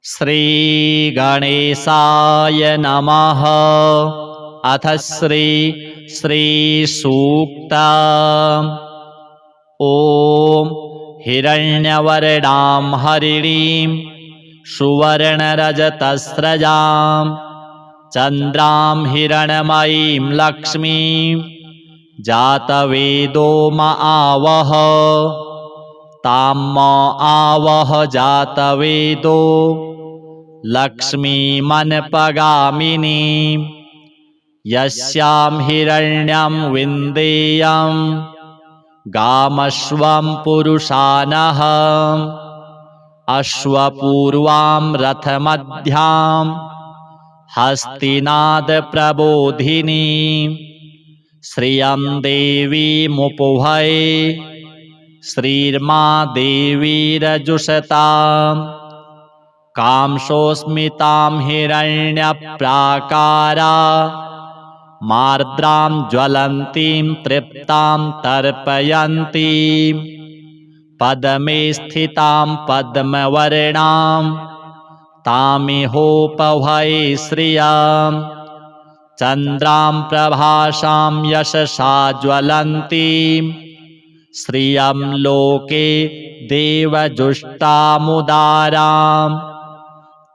श्रीगणेशाय नमः। अथ श्रीसूक्ता। ॐ हिरण्यवर्णां हरिणीं सुवर्णरजतस्रजां चन्द्रां हिरण्मयीं लक्ष्मीं जातवेदो म आवह। तां म आवह जातवेदो लक्ष्मीमनपगामिनीं। यस्यां हिरण्यं विन्देयं गामश्वं पुरुषानः। अश्वपूर्वां रथमध्यां हस्तिनादप्रबोधिनीं। श्रियं देवीमुपभये श्रीर्मा देवीरजुषतां। कांसोऽस्मितां हिरण्यप्राकारा मार्द्रां ज्वलन्तीं तृप्तां तर्पयन्तीं। पद्मे स्थितां पद्मवर्णां तामिहोपभये श्रियं। चन्द्रां प्रभासां यशसा ज्वलन्तीं श्रियं लोके देवजुष्टामुदारां।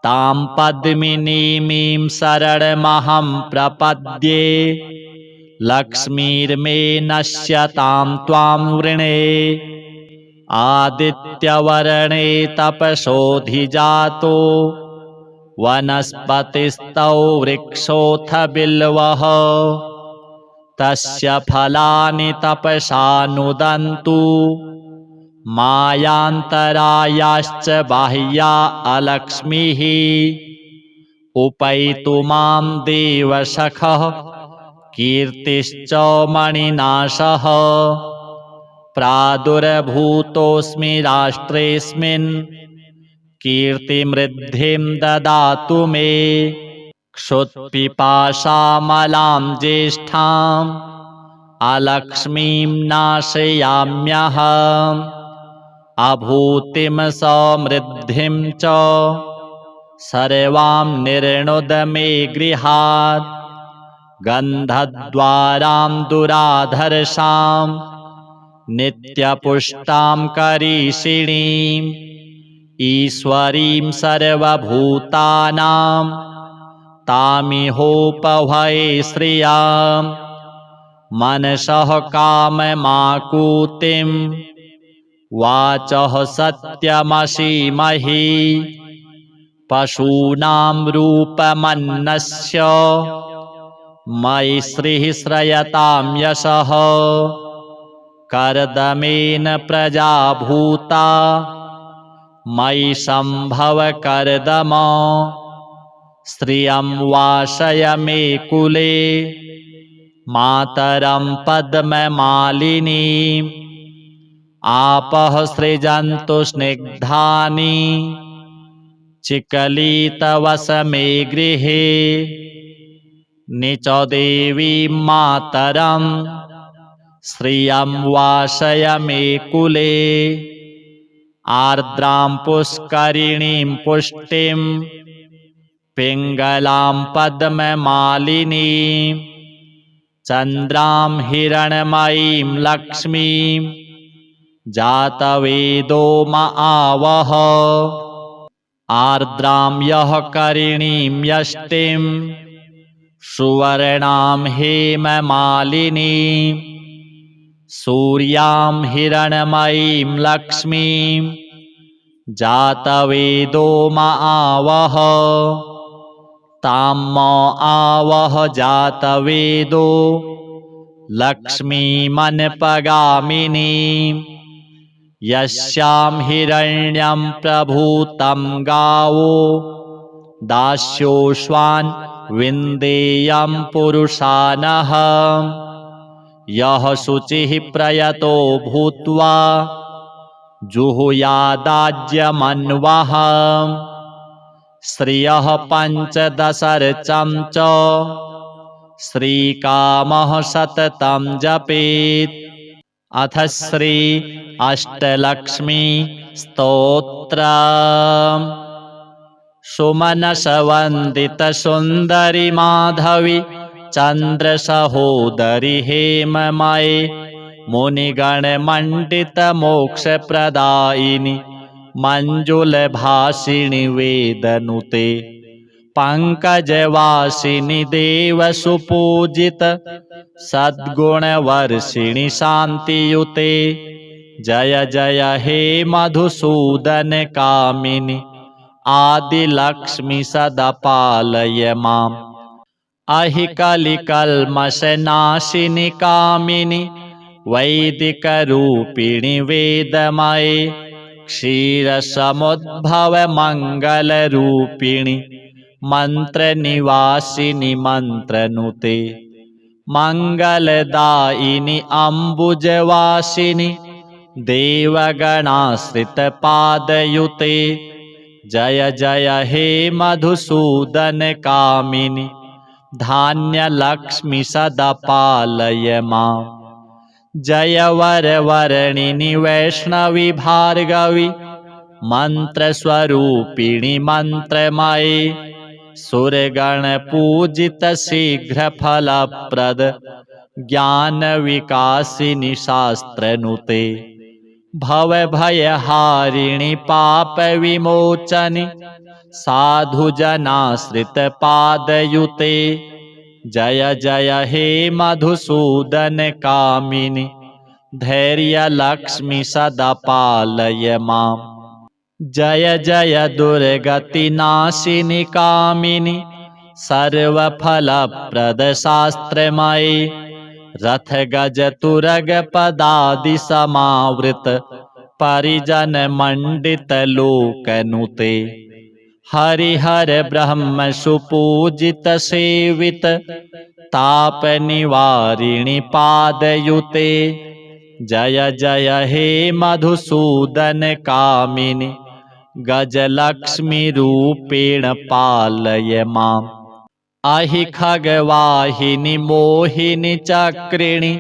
तां पद्मिनीमीं शरणमहं प्रपद्ये लक्ष्मीर्मे नश्यतां त्वां वृणे। आदित्यवर्णे तपसोऽधिजातो वनस्पतिस्तौ वृक्षोऽथ बिल्वः। तस्य फलानि तपसा नुदन्तु मायान्तरायाश्च बाह्या अलक्ष्मीः। उपैतु मां देवसखः कीर्तिश्च मणिनाशः। प्रादुर्भूतोऽस्मि राष्ट्रेऽस्मिन् कीर्तिमृद्धिं ददातु मे। क्षुत्पिपासामलां ज्येष्ठाम् अलक्ष्मीं नाशयाम्यहम्। अभूतिं समृद्धिं च सर्वां निर्णुद मे गृहात्। गन्धद्वारां दुराधर्षां नित्यपुष्टां करीषिणीम्। ईश्वरीं सर्वभूतानां तामिहोपभये श्रियं। मनसः काममाकुतिं वाचः सत्यमसीमहि। पशूनां रूपमन्नस्य मयि श्रीः श्रयतां यशः। कर्दमेन प्रजा भूता मयि सम्भव कर्दम। श्रियं वासय मे कुले मातरं पद्ममालिनीम्। आपः सृजन्तु स्निग्धानि चिकलितवस मे गृहे। निच देवीं मातरं श्रियं वासय मे कुले। आर्द्रां पुष्करिणीं पुष्टिं पिङ्गलां पद्ममालिनीं। चन्द्रां हिरण्मयीं लक्ष्मीं जातवेदो म आवह। आर्द्रां यः करिणीं यष्टिं सुवर्णां हेममालिनीं। सूर्यां हिरण्मयीं लक्ष्मीं जातवेदो म आवह। तां म आवह जातवेदो लक्ष्मीमनपगामिनीं। यस्यां हिरण्यं प्रभूतं गावो दास्योऽश्वान् विन्देयं पुरुषानः। यः शुचिः प्रयतो भूत्वा जुहुयादाज्यमन्वः। श्रियः पञ्चदशर्चं च श्रीकामः सततं जपेत्। अथ श्री अष्टलक्ष्मी स्तोत्रम्। सुमनसवन्दितसुन्दरि माधवी चन्द्रसहोदरि हेममये मुनिगणमण्डितमोक्षप्रदायिनि मञ्जुलभासिनि वेदनुते पङ्कजवासिनि देवसुपूजित सद्गुणवर्षिणि शान्तियुते जय जय हे मधुसूदन कामिनि आदिलक्ष्मि सदा पालय माम् अहिकलिकल्मषनाशिनि कामिनि वैदिकरूपिणि वेदमये क्षीरसमुद्भवमङ्गलरूपिणि मन्त्रनिवासिनि मन्त्रनुते मङ्गलदायिनि अम्बुजवासिनि देवगणाश्रितपादयुते जय जय हे मधुसूदन कामिनि धान्यलक्ष्मि सदा पालय माम् जय वरवर्णिनि वैष्णवी भार्गवी मन्त्रस्वरूपिणि मन्त्रमये सुरगणपूजित शीघ्रफलप्रद ज्ञानविकासिनि शास्त्रनुते भवभयहारिणि पापविमोचनि साधुजनाश्रितपादयुते जय जय हे मधुसूदन कामिनि धैर्यलक्ष्मि सदा पालय माम् जय जय दुर्गतिनाशिनि कामिनि सर्वफलप्रद शास्त्रमये रथगजतुरगपदादि समावृत परिजनमण्डितलोकनुते हरिहर ब्रह्म सुपूजित सेवित तापनिवारिणि पादयुते जय जय हे मधुसूदन कामिनि गजलक्ष्मी रूपेण पालय माम् अहि खगवाहिनि मोहिनि चक्रिणि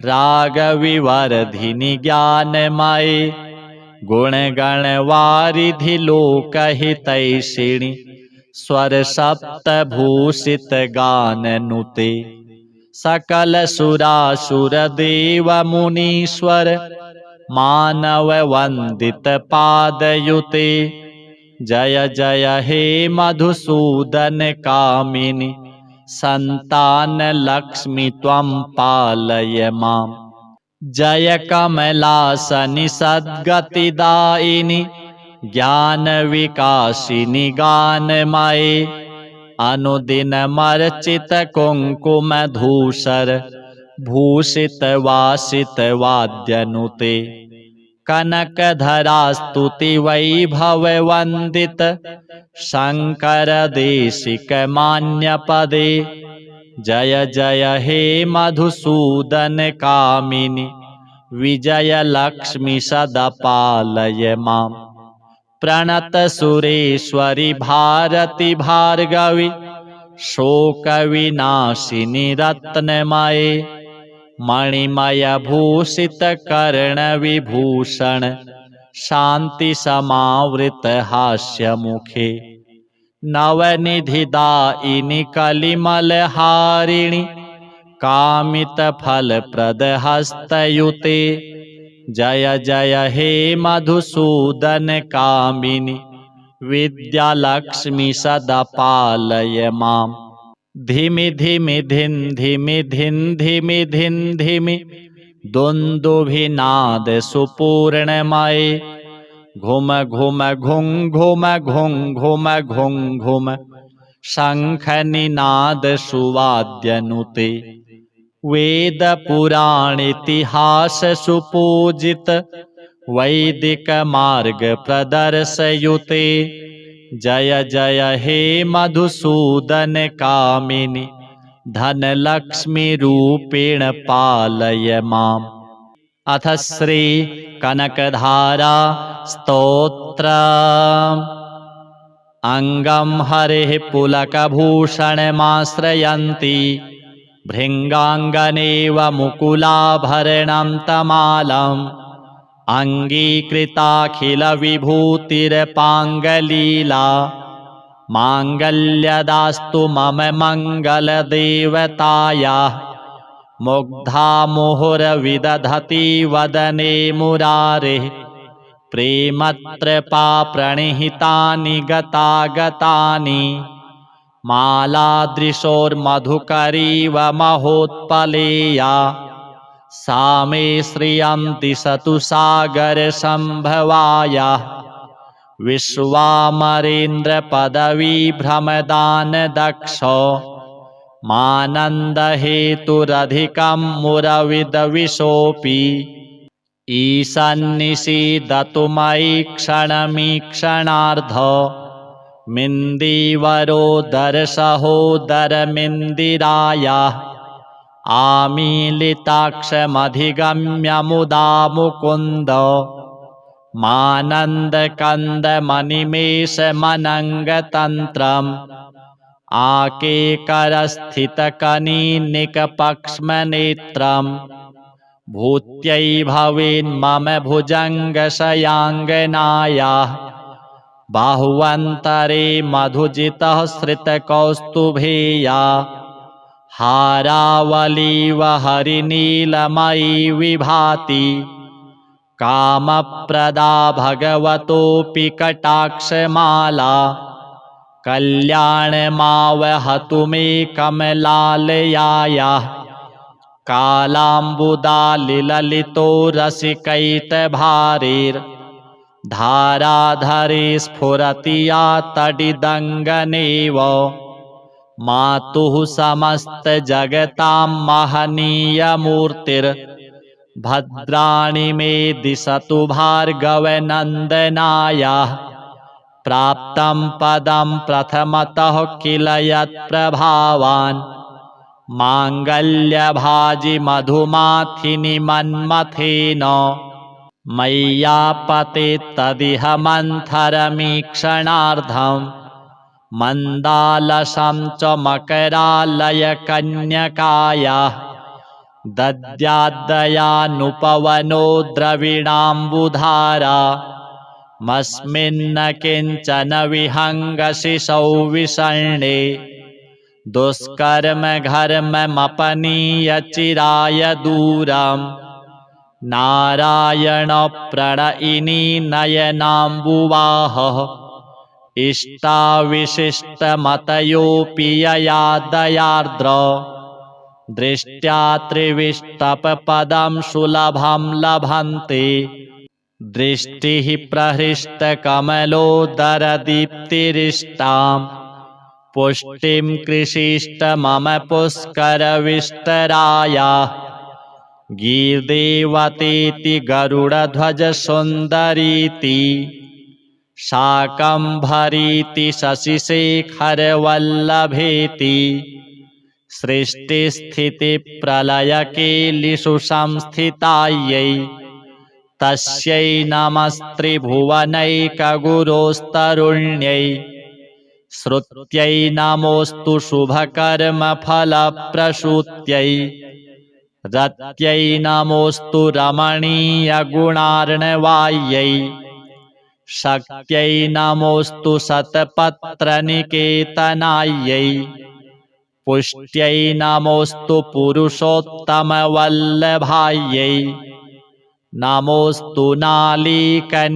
रागविवर्धिनि ज्ञानमये गुणगणवारिधि लोकहितैषिणि स्वरसप्तभूषित गाननुते सकलसुरासुरदेवमुनीश्वर मानववन्दित पादयुते जय जय हे मधुसूदन कामिनि सन्तानलक्ष्मि त्वं पालय माम् जय कमलासनि सद्गतिदायिनि ज्ञानविकासिनि गानमये अनुदिनमर्चित कुङ्कुमधूसर भूषित वासित वाद्यनुते कनकधरास्तुति वैभववन्दित शङ्कर देशिक मान्यपदे जय जय हे मधुसूदन कामिनि विजयलक्ष्मि सदा पालय माम् प्रणत सुरेश्वरि भारति भार्गवी शोकविनाशिनि रत्नमये मणिमयभूषित कर्णविभूषण शान्तिसमावृत हास्यमुखे नवनिधिदायिनि कलिमलहारिणि कामितफलप्रदहस्तयुते जय जय हे मधुसूदन कामिनि विद्यालक्ष्मि सदा पालय माम् धिमि धिमि धिन् धिमि धिन् धिमि धिन् धिमि दुन्दुभिनाद सुपूर्णमये घुम घुम घुं घुम घुं घुम घुं घुम शङ्खनिनाद सुवाद्यनुते वेदपुराणेतिहास सुपूजित वैदिक मार्ग प्रदर्शयुते जय जय हे मधुसूदन कामिनि धनलक्ष्मी रूपेण पालय माम् अथ श्री कनकधारा स्तोत्र अंगं हरेः पुलकभूषणमाश्रयन्ति भृङ्गाङ्गनेव मुकुलाभरणं तमालम् अङ्गीकृताखिलविभूतिरपाङ्गलीला माङ्गल्यदास्तु मम मङ्गलदेवतायाः मुग्धा मुहुर्विदधति वदने मुरारेः प्रेमत्रपा प्रणिहितानि गतागतानि मालादृशोर्मधुकरीव महोत्पलेया सा मे श्रियं दिशतु सागरसम्भवायाः विश्वामरेन्द्रपदवीभ्रमदानदक्षो मानन्दहेतुरधिकं मुरविदविशोऽपि ईशन्निषीदतु मयि क्षणमीक्षणार्धो मिन्दीवरोदरसहोदरमिन्दिरायाः आमीलिताक्षमधिगम्य मुदा मुकुन्द मानन्दकन्दमनिमेषमनङ्गतन्त्रम् आकेकरस्थितकनीनिकपक्ष्मनेत्रम् भूत्यै भवेन्मम भुजङ्गशयाङ्गनायाः बाह्वन्तरे मधुजितः श्रितकौस्तुभेया हारावलीव हरिनीलमयी विभाति कामप्रदा भगवतोऽपि कटाक्षमाला कल्याणमावहतु मे कमलालयायाः कालाम्बुदालिललितो रसिकैटभारेर्धाराधरे स्फुरति या तडिदङ्गनेव मातुः समस्तजगतां महनीयमूर्तिर्भद्राणि मे दिशतु भार्गवनन्दनायाः प्राप्तं पदं प्रथमतः किल यत्प्रभावान् माङ्गल्यभाजि मधुमाथिनि मन्मथेन मय्यापते तदिह मन्थरमीक्षणार्धम् मन्दालसं च मकरालयकन्यकायाः दद्याद्दयानुपवनो द्रविणाम्बुधारा मस्मिन्न किञ्चन विहङ्गशिशौ विषण्णे दुष्कर्मघर्ममपनीय चिराय दूरम् नारायणप्रणयिनी नयनाम्बुवाहः इष्टाविशिष्टमतयोऽपि यया दयार्द्र दृष्ट्या त्रिविष्टपपदं सुलभं लभन्ते दृष्टिः प्रहृष्टकमलोदरदीप्तिरिष्टां पुष्टिं कृषिष्ट मम पुष्करविष्टरायाः गीर्देवतेति गरुडध्वजसुन्दरीति शाकम्भरीति शशिशेखरवल्लभेति सृष्टिस्थितिप्रलयकेलिषु संस्थितायै तस्यै नमस्त्रिभुवनैकगुरोस्तरुण्यै श्रुत्यै नमोऽस्तु शुभकर्मफलप्रसूत्यै रत्यै नमोऽस्तु रमणीयगुणार्णवायै शक्त्यै नमोऽस्तु शतपत्रनिकेतनायै पुष्ट्यै नमोऽस्तु पुरुषोत्तमवल्लभायै नमोऽस्तु नालीकनिभाननायै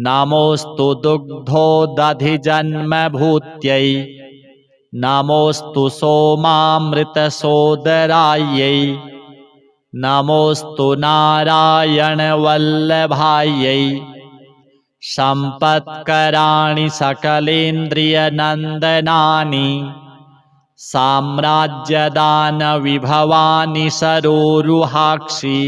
नमोऽस्तु दुग्धोदधिजन्मभूत्यै नमोऽस्तु सोमामृतसोदरायै नमोऽस्तु नारायणवल्लभायै सम्पत्कराणि सकलेन्द्रियनन्दनानि साम्राज्यदानविभवानि सरोरुहाक्षि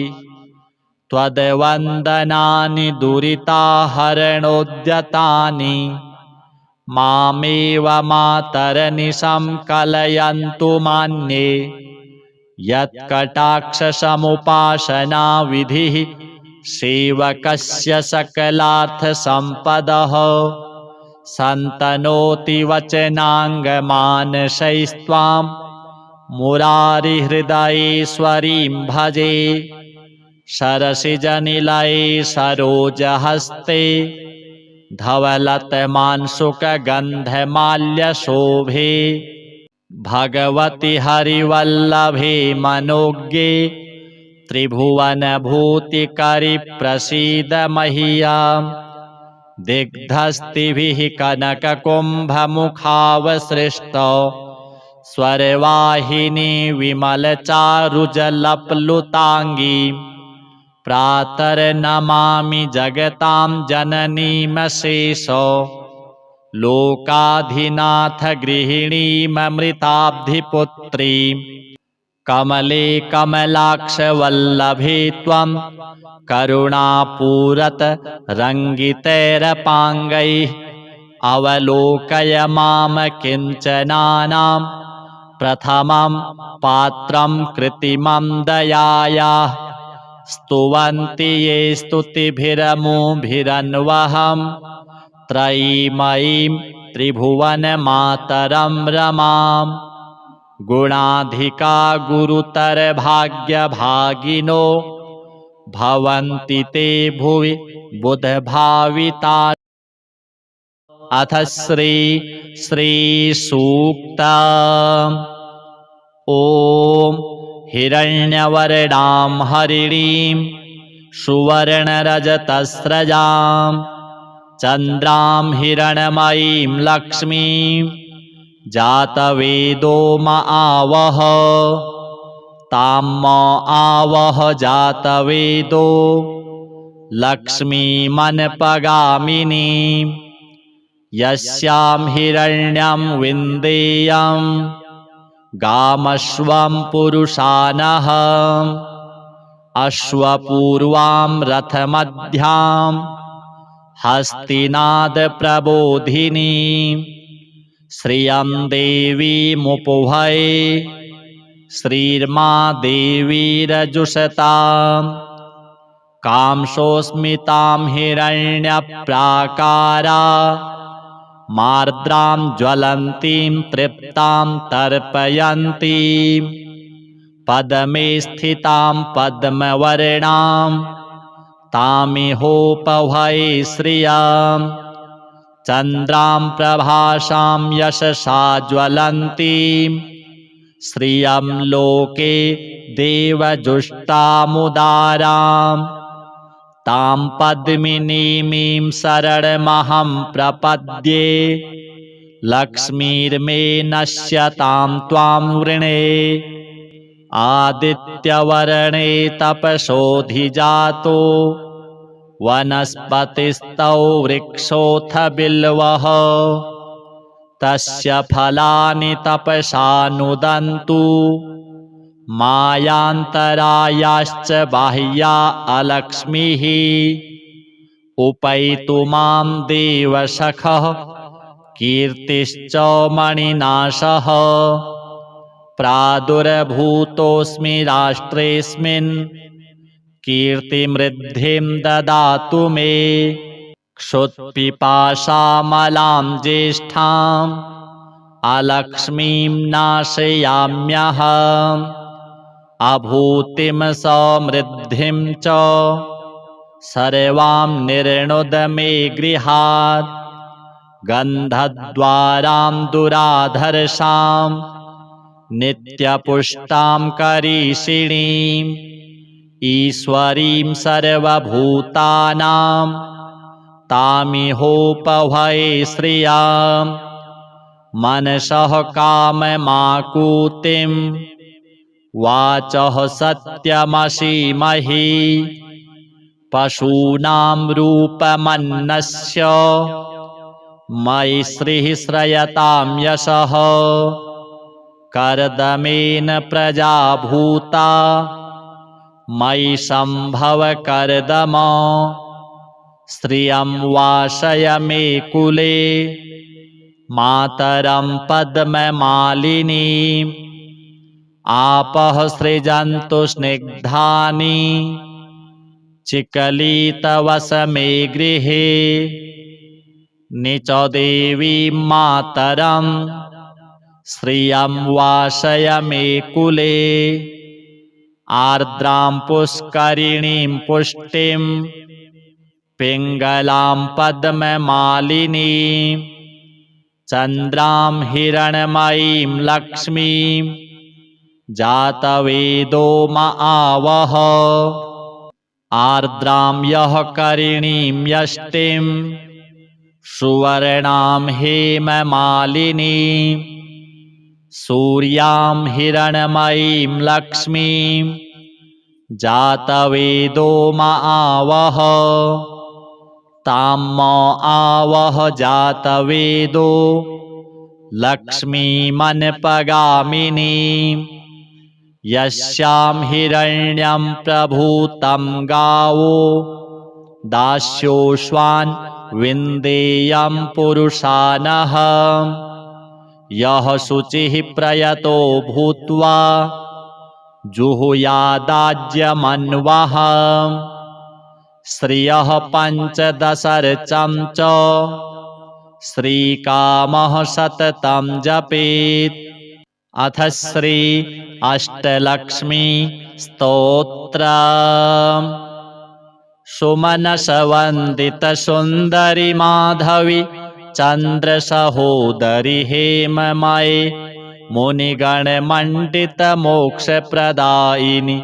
त्वद्वन्दनानि दुरिताहरणोद्यतानि मामेव मातरनिशं कलयन्तु मान्ये यत्कटाक्षसमुपासनाविधिः सेवकस्य सकलार्थसम्पदः सन्तनोति वचनाङ्गमानसैस्त्वां मुरारिहृदयेश्वरीं भजे सरसिजनिलये सरोजहस्ते धवलतमांशुकगन्धमाल्यशोभे भगवति हरिवल्लभे मनोज्ञे त्रिभुवनभूतिकरि प्रसीद मह्यम् दिग्धस्तिभिः कनककुम्भमुखावसृष्टौ स्वरवाहिनी विमलचारुजलप्लुताङ्गी प्रातर्नमामि जगतां जननीमशेषो लोकाधिनाथ गृहिणीममृताब्धिपुत्रीं कमले कमलाक्षवल्लभे त्वं करुणापूरत रङ्गितैरपाङ्गैः अवलोकय मां किञ्चनानां प्रथमं पात्रं कृत्रिमं दयायाः स्तुवन्ति ये स्तुतिभिरमुभिरन्वहं त्रयीमयीं त्रिभुवनमातरं रमां गुणाधिका गुरुतरभाग्यभागिनो भवन्ति ते भुवि बुधभाविता। अथ श्री सूक्तम्। ॐ हिरण्यवर्णां हरिणीं सुवर्णरजतस्रजां चन्द्रां हिरण्मयीं लक्ष्मीं जातवेदो म आवह तां म आवह जातवेदो लक्ष्मीमनपगामिनीं यस्यां हिरण्यं विन्देयं गामश्वं पुरुषानहम् अश्वपूर्वां रथमध्यां हस्तिनादप्रबोधिनीं श्रियं देवीमुपभये श्रीर्मा देवीरजुषतां कांसोऽस्मितां हिरण्यप्राकारा मार्द्रां ज्वलन्तीं तृप्तां तर्पयन्तीं पद्मे स्थितां पद्मवर्णां तामिहोपभये श्रियां चन्द्रां प्रभासां यशसा ज्वलन्तीं श्रियं लोके देवजुष्टामुदारां तां पद्मिनीमीं शरणमहं प्रपद्ये लक्ष्मीर्मे नश्यतां त्वां वृणे आदित्यवर्णे तपसोऽधिजातो वनस्पतिस्तौ वृक्षोऽथ बिल्वः तस्य फलानि तपसा नुदन्तु मायान्तरायाश्च बाह्या अलक्ष्मीः उपैतु मां देवसखः कीर्तिश्च मणिनाशः प्रादुर्भूतोऽस्मि राष्ट्रेऽस्मिन् कीर्तिमृद्धिं ददातु मे क्षुत्पिपासामलां ज्येष्ठाम् अलक्ष्मीं नाशयाम्यहम् अभूतिं समृद्धिं च सर्वां निर्णुद मे गृहात् गन्धद्वारां दुराधर्षां नित्यपुष्टां करीषिणीम् ईश्वरीं सर्वभूतानां तामिहोपभये श्रियां मनसः काममाकुतिं वाचः सत्यमसीमहि पशूनां रूपमन्नस्य मयि श्रीः श्रयतां यशः कर्दमेन प्रजा भूता मयि सम्भव कर्दम श्रियं वासय मे कुले मातरं पद्ममालिनीम् आपः सृजन्तु स्निग्धानि चिकलितवसमे गृहे निच देवीं मातरं श्रियं वासय मे कुले आर्द्रां पुष्करिणीं पुष्टिं पिङ्गलां पद्ममालिनीं चन्द्रां हिरण्मयीं लक्ष्मीं जातवेदो म आवह आर्द्रां यः करिणीं यष्टिं सुवर्णां हेममालिनीं सूर्यां हिरण्मयीं लक्ष्मीं जातवेदो म आवह तां म आवह जातवेदो लक्ष्मीमनपगामिनीं यस्यां हिरण्यं प्रभूतं गावो दास्योश्वान् विन्देयं पुरुषानः यः शुचिः प्रयतो भूत्वा जुहुयादाज्यमन्वः श्रियः पञ्चदशर्चं च श्रीकामः सततं जपेत्। अथ श्री अष्टलक्ष्मी स्तोत्रम्। सुमनसवन्दित सुन्दरि माधवी चन्द्रसहोदरि हेममये मुनिगणमण्डित मोक्षप्रदायिनि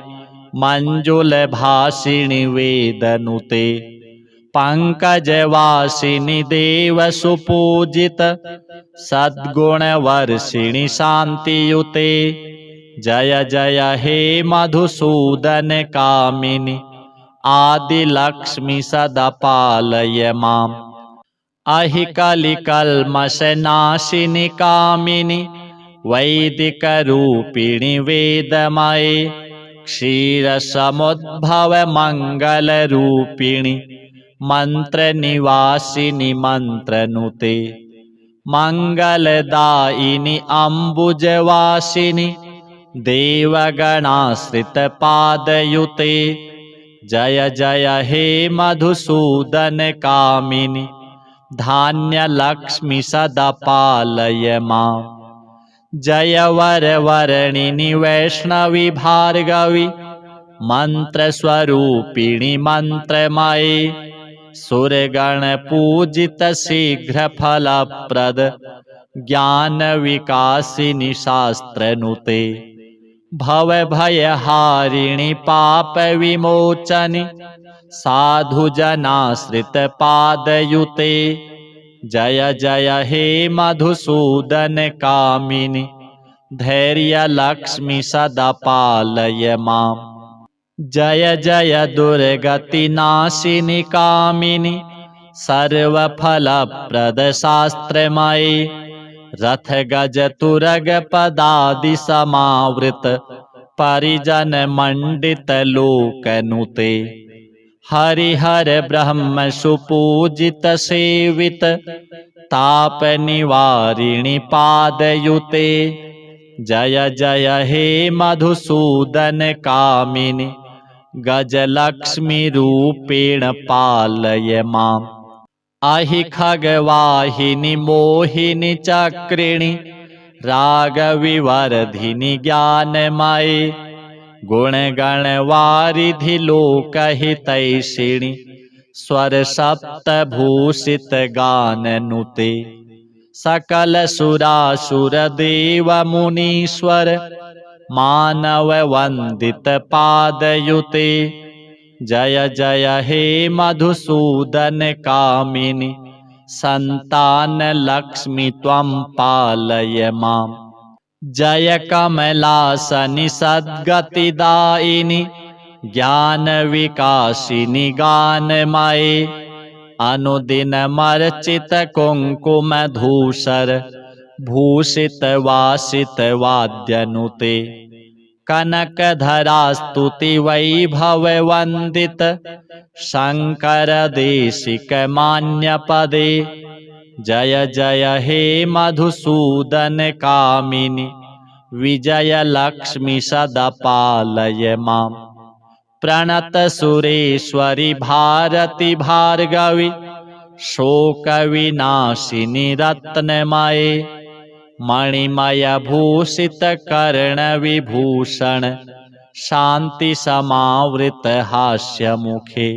मञ्जुलभासिनि वेदनुते पङ्कजवासिनि देवसुपूजित सद्गुणवर्षिणि शान्तियुते जय जय हे मधुसूदन कामिनि आदिलक्ष्मी सदा पालय माम्। अहिकलिकल्मषनाशिनि कामिनि वैदिकरूपिणि वेदमये क्षीरसमुद्भव मङ्गलरूपिणि मन्त्रनिवासिनि मन्त्रनुते मङ्गलदायिनि अम्बुजवासिनि देवगणाश्रितपादयुते जय जय हे मधुसूदन कामिनि धान्यलक्ष्मी सदा पालय माम्। जय वरवर्णिनि वैष्णवी भार्गवी मन्त्रस्वरूपिणि मन्त्रमये सुरगणपूजित शीघ्रफलप्रद ज्ञानविकासिनि शास्त्रनुते भवभयहारिणि पापविमोचनि साधुजनाश्रितपादयुते जय जय हे मधुसूदन कामिनि धैर्यलक्ष्मी सदा पालय माम्। जय जय दुर्गतिनाशिनि कामिनि सर्वफलप्रद शास्त्रमये रथगजतुरगपदादिसमावृत परिजनमण्डितलोकनुते हरिहर ब्रह्म सुपूजित सेवित तापनिवारिणि पादयुते जय जय हे मधुसूदन कामिनि गजलक्ष्मी रूपेण पालय माम्। अहि खगवाहिनि मोहिनि चक्रिणि रागविवर्धिनि ज्ञानमये गुणगणवारिधि लोकहितैषिणि स्वरसप्तभूषित गाननुते सकलसुरासुरदेवमुनीश्वर मानववन्दित पादयुते जय जय हे मधुसूदन कामिनि सन्तानलक्ष्मी त्वं पालय माम्। जय कमलासनि सद्गतिदायिनि ज्ञानविकासिनि गानमये अनुदिनमर्चित कुङ्कुमधूसर भूषित वासित वाद्यनुते कनकधरा स्तुति वैभववन्दित शङ्कर देशिक मान्यपदे जय जय हे मधुसूदन कामिनि विजयलक्ष्मी सदा पालय माम्। प्रणत सुरेश्वरि भारती भार्गवी शोकविनाशिनि रत्नमये मणिमयभूषित कर्णविभूषण शान्तिसमावृत हास्यमुखे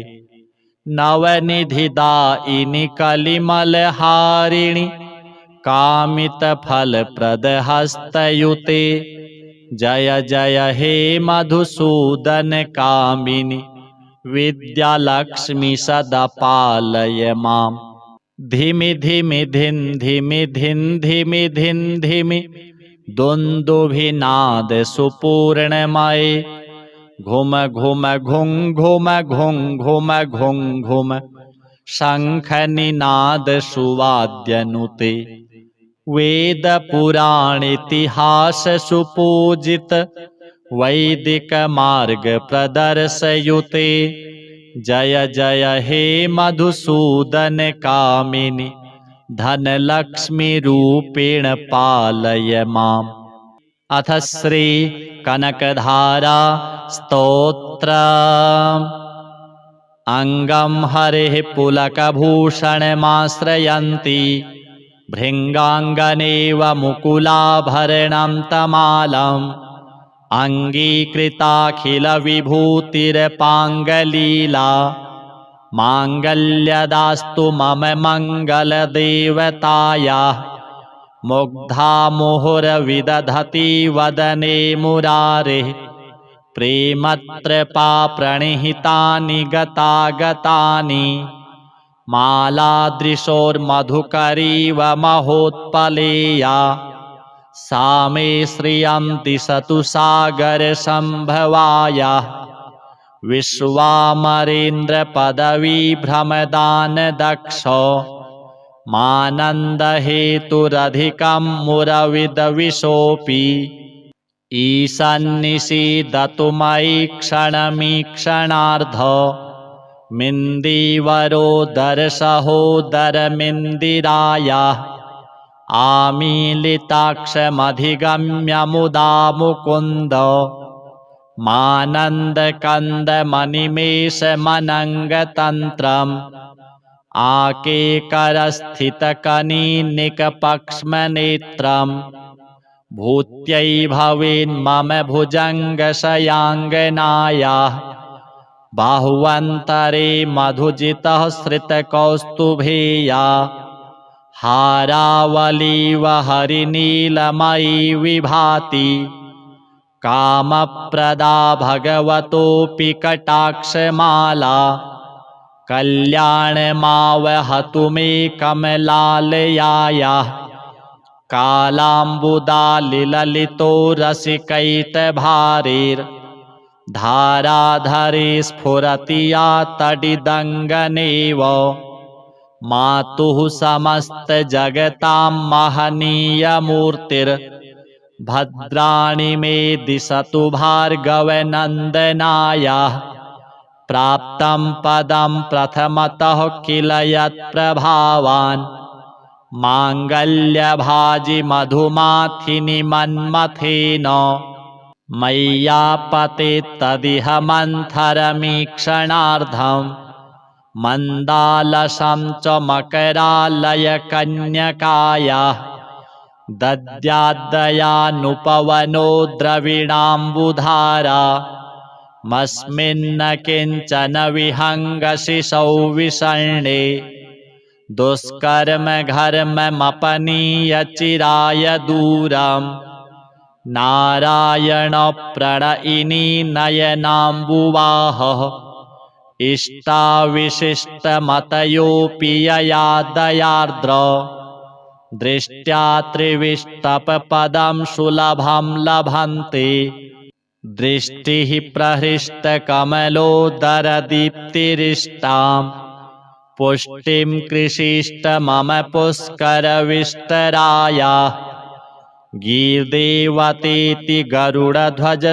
नवनिधिदायिनि कलिमलहारिणि कामितफलप्रदहस्तयुते जय जय हे मधुसूदन कामिनि विद्यालक्ष्मी सदा पालय माम्। धिमि धिमि धिन् धिमि धिन् धिमि धिन् धिमि दुन्दुभिनाद सुपूर्णमये घुम घुम घुं घुम घुं घुम घुं घुम शङ्खनिनाद सुवाद्यनुते वेद पुराण इतिहास सुपूजित वैदिक मार्ग प्रदर्शयुते जय जय हे मधुसूदन कामिनि धनलक्ष्मी रूपेण पालय माम्। अथ श्री कनकधारा स्तोत्र। अंगं हरेः पुलकभूषणमाश्रयन्ति भृङ्गाङ्गनेव मुकुलाभरणं तमालम् अङ्गीकृताखिलविभूतिरपाङ्गलीला माङ्गल्यदास्तु मम मङ्गलदेवतायाः मुग्धा मुहुरविदधति वदने मुरारेः प्रेमत्रपा प्रणिहितानि गतागतानि मालादृशोर्मधुकरीव महोत्पलेया सा मे श्रियं दिशतु सागरसम्भवायाः विश्वामरेन्द्रपदवीभ्रमदानदक्षो मानन्दहेतुरधिकं मुरविदविशोऽपि ईशन्निषीदतु मयि क्षणमीक्षणार्ध मिन्दीवरोदरसहोदरमिन्दिरायाः आमीलिताक्षमधिगम्य मुदा मुकुन्द मानन्दकन्दमनिमेषमनङ्गतन्त्रम् आकेकरस्थितकनीनिकपक्ष्मनेत्रम् भूत्यै भवेन्मम भुजङ्गशयाङ्गनायाः बाहुवन्तरे मधुजितः श्रितकौस्तुभेया हारावलीव हरिनीलमयी विभाति कामप्रदा भगवतोऽपि कटाक्षमाला कल्याणमावहतु मे कमलालयायाः कालाम्बुदालिललितो रसिकैतभारेर्धाराधरे स्फुरति या तडिदङ्गनेव मातुः समस्तजगतां महनीयमूर्तिर्भद्राणि मे दिशतु भार्गवनन्दनायाः प्राप्तं पदं प्रथमतः किल यत्प्रभावान् माङ्गल्यभाजि मधुमाथिनि मन्मथेन मय्यापते तदिह मन्थरमीक्षणार्धम् मन्दालसं च मकरालयकन्यकायाः दद्याद्दयानुपवनो द्रविणाम्बुधारा मस्मिन्न किञ्चन विहङ्गशिशौ विषण्णे दुष्कर्मघर्ममपनीय चिराय दूरम् नारायणप्रणयिनी नयनाम्बुवाहः इष्टाविशिष्टमतयोऽपि यया दयार्द्र दृष्ट्या त्रिविष्टपपदं सुलभं लभन्ते दृष्टिः प्रहृष्टकमलोदरदीप्तिरिष्टां पुष्टिं कृषिष्ट मम पुष्करविष्टरायाः गीर्देवतेति गरुडध्वजसुन्दरीति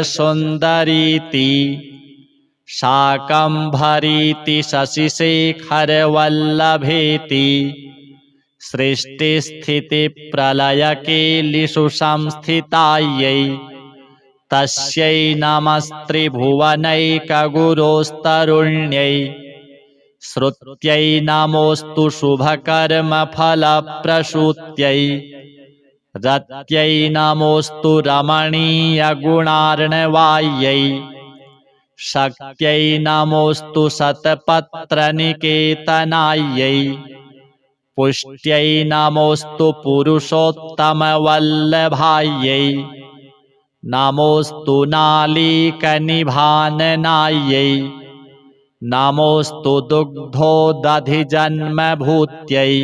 शाकम्भरीति शशिशेखरवल्लभेति सृष्टिस्थितिप्रलयकेलिषु संस्थितायै तस्यै नमस्त्रिभुवनैकगुरोस्तरुण्यै श्रुत्यै नमोऽस्तु शुभकर्मफलप्रसूत्यै रत्यै नमोऽस्तु रमणीयगुणार्णवायै शक्त्यै नमोऽस्तु शतपत्रनिकेतनायै, पुष्ट्यै नमोऽस्तु पुरुषोत्तमवल्लभायै, नमोऽस्तु नालीकनिभाननायै, नमोऽस्तु दुग्धोदधिजन्मभूत्यै,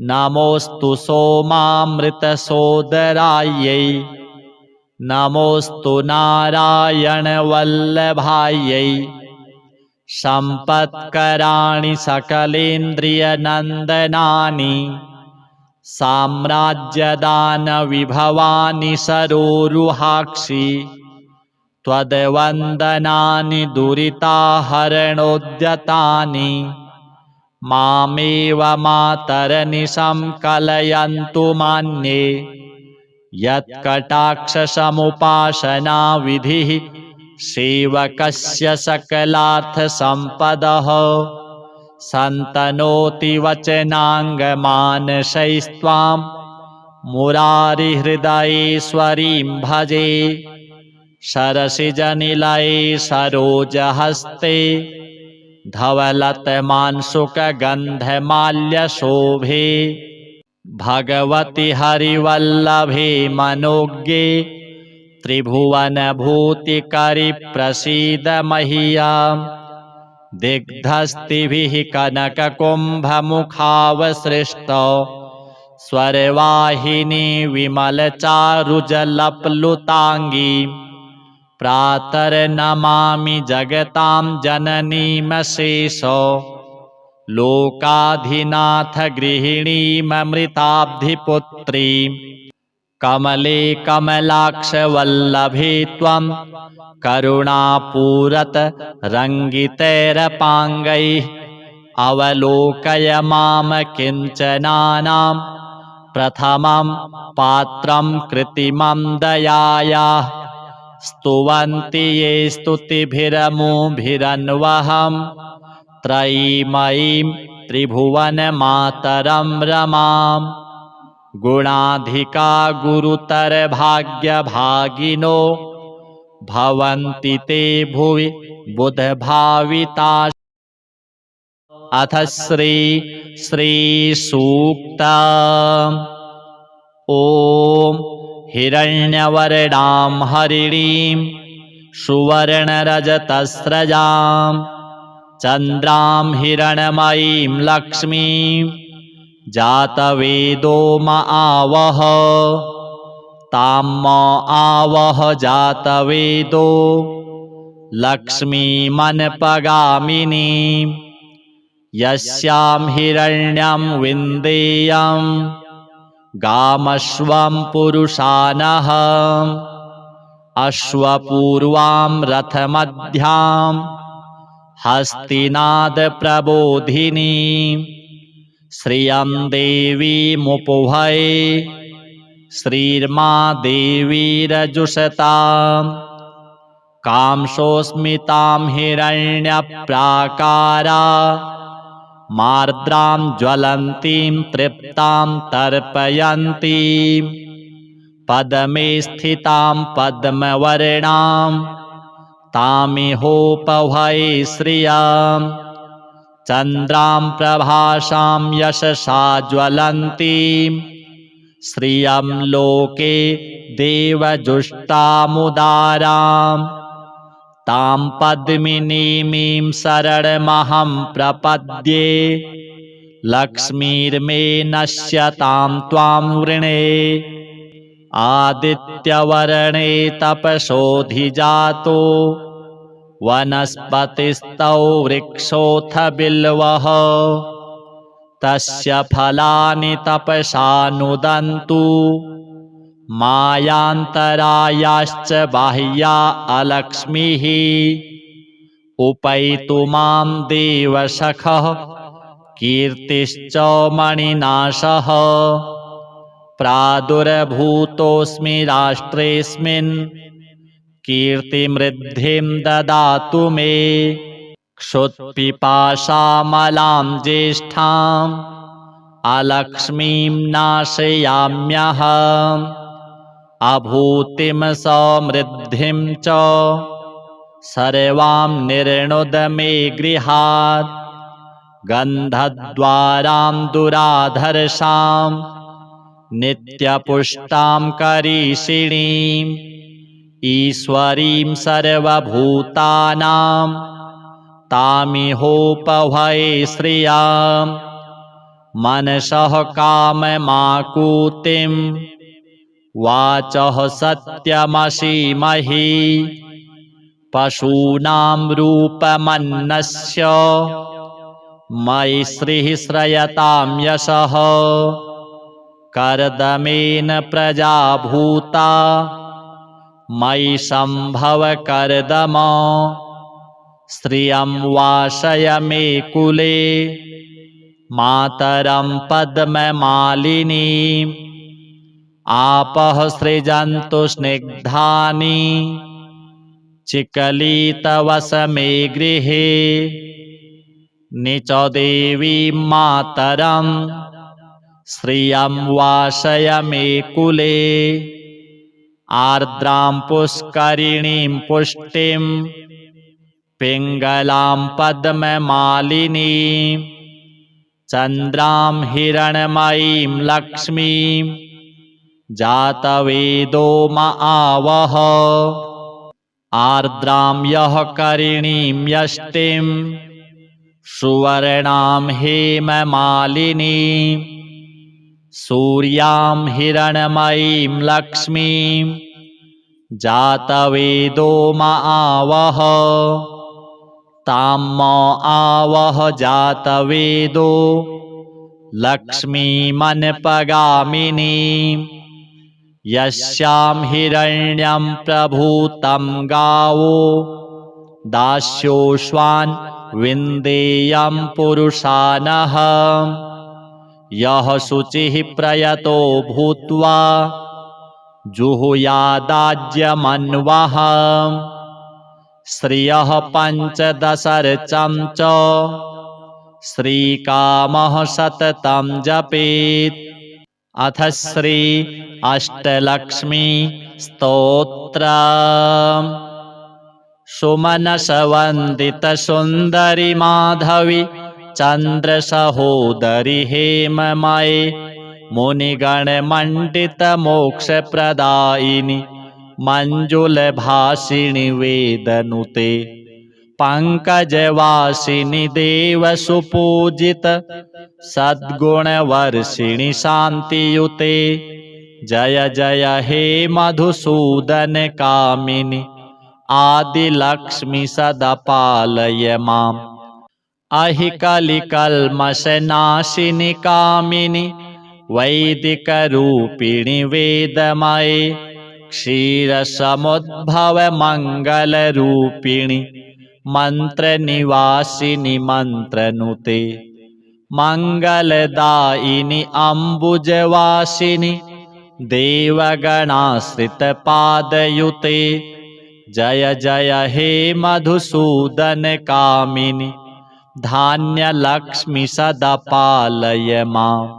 नमोऽस्तु सोमामृतसोदरायै, नमोऽस्तु नारायणवल्लभायै, सम्पत्कराणि सकलेन्द्रियनन्दनानि, साम्राज्यदानविभवानि सरोरुहाक्षि, त्वद्वन्दनानि दुरिताहरणोद्यतानि, मामेव मातरनिशं कलयन्तु मान्ये, यत्कटाक्षसमुपासनाविधिः सेवकस्य सकलार्थसम्पदः, सन्तनोति वचनाङ्गमानसैस्त्वां मुरारिहृदयेश्वरीं भजे, सरसिजनिलये सरोजहस्ते, धवलतमांशुकगन्धमाल्यशोभे, भगवति हरिवल्लभे मनोज्ञे, त्रिभुवनभूतिकरि प्रसीद मह्यम्, दिग्धस्तिभिः कनककुम्भमुखावसृष्टौ, स्वरवाहिनी विमलचारुजलप्लुताङ्गी, प्रातर्नमामि जगतां जननीमशेषो, लोकाधिनाथ गृहिणीममृताब्धिपुत्रीं, कमले कमलाक्षवल्लभे त्वं करुणापूरत रङ्गितैरपाङ्गैः, अवलोकय मां किञ्चनानां प्रथमं पात्रं कृत्रिमं दयायाः, स्तुवन्ति ये स्तुतिभिरमुभिरन्वहं, त्रयीमयीं त्रिभुवनमातरं रमां, गुणाधिका गुरुतरभाग्यभागिनो, भवन्ति ते भुवि बुधभाविताः। अथ श्रीसूक्तम्। ॐ हिरण्यवर्णां हरिणीं सुवर्णरजतस्रजां, चन्द्रां हिरण्मयीं लक्ष्मीं, जातवेदो म आवह, तां म आवह जातवेदो, लक्ष्मीमनपगामिनीं, यस्यां हिरण्यं विन्देयं, गामश्वं पुरुषानः, अश्वपूर्वां रथमध्यां, हस्तिनादप्रबोधिनीं, श्रियं देवीमुपभये, श्रीर्मा देवीरजुषतां, कांसोऽस्मितां हिरण्यप्राकारा, मार्द्रां ज्वलन्तीं तृप्तां तर्पयन्तीं, पद्मे स्थितां पद्मवर्णां, तामिहोपभये श्रियां, चन्द्रां प्रभासां यशसा ज्वलन्तीं, श्रियं लोके देवजुष्टामुदारां, तां पद्मिनीमीं शरणमहं प्रपद्ये, लक्ष्मीर्मे नश्यतां त्वां वृणे, आदित्यवर्णे तपसोऽधिजातो, वनस्पतिस्तौ वृक्षोऽथ बिल्वः, तस्य फलानि तपसा नुदन्तु, मायान्तरायाश्च बाह्या अलक्ष्मीः, उपैतु मां देवसखः कीर्तिश्च मणिनाशः, प्रादुर्भूतोऽस्मि राष्ट्रेऽस्मिन्, कीर्तिमृद्धिं ददातु मे, क्षुत्पिपासामलां ज्येष्ठाम्, अलक्ष्मीं नाशयाम्यहम्, अभूतिं समृद्धिं च सर्वां निर्णुद मे गृहात् गन्धद्वारां दुराधर्षां नित्यपुष्टां करीषिणीम् ईश्वरीं सर्वभूतानां तामिहोपभये श्रियाम् मनसः काममाकुतिं वाचः सत्यमसीमहि पशूनां रूपमन्नस्य मयि श्रीः श्रयतां यशः कर्दमेन प्रजा भूता मयि सम्भव कर्दम श्रियं वासय मे कुले मातरं पद्ममालिनीम् आपः सृजन्तु स्निग्धानि चिकलितवसमे गृहे निचदेवीं मातरं श्रियं वासय मे कुले आर्द्रां पुष्करिणीं पुष्टिं पिङ्गलां पद्ममालिनीं चन्द्रां हिरण्मयीं लक्ष्मीं जातवेदो म आवह आर्द्रां यः करिणीं यष्टिं सुवर्णां हेममालिनीं सूर्यां हिरण्मयीं लक्ष्मीं जातवेदो म आवह तां म आवह जातवेदो लक्ष्मीमनपगामिनीं यस्यां हिरण्यं प्रभूतं गावो दास्योश्वान् विन्देयं पुरुषानः यः शुचिः प्रयतो भूत्वा जुहुयादाज्यमन्वः श्रियः पञ्चदशर्चं च श्रीकामः सततं जपेत् अथ श्री अष्टलक्ष्मी स्तोत्रम् सुमनसवन्दितसुन्दरि माधवी चन्द्रसहोदरि हेममये मुनिगणमण्डितमोक्षप्रदायिनि मञ्जुलभासिनि वेदनुते पङ्कजवासिनि देवसुपूजित सद्गुणवर्षिणि शान्तियुते जय जय हे मधुसूदन कामिनि आदिलक्ष्मी सदा पालय माम् अहि कलिकल्मषनाशिनि कामिनि वैदिकरूपिणि वेदमये क्षीरसमुद्भव मङ्गलरूपिणि मन्त्रनिवासिनि मन्त्रनुते मङ्गलदायिनि अम्बुजवासिनि देवगणाश्रितपादयुते जय जय हे मधुसूदन कामिनि धान्यलक्ष्मी सदा पालय माम्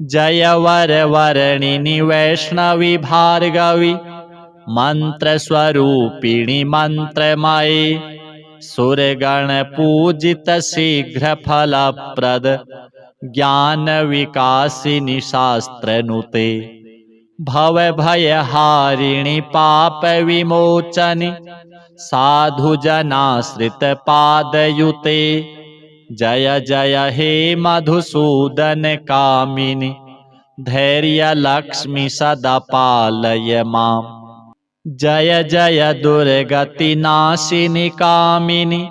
जय वरवर्णिनि वैष्णवी भार्गवी मन्त्रस्वरूपिणि मन्त्रमये सुरगणपूजित शीघ्रफलप्रद ज्ञानविकासिनि शास्त्रनुते भवभयहारिणि पापविमोचनि साधुजनाश्रितपादयुते जय जय हे मधुसूदन कामिनि धैर्यलक्ष्मी सदा पालय माम् जय जय दुर्गतिनाशिनि कामिनि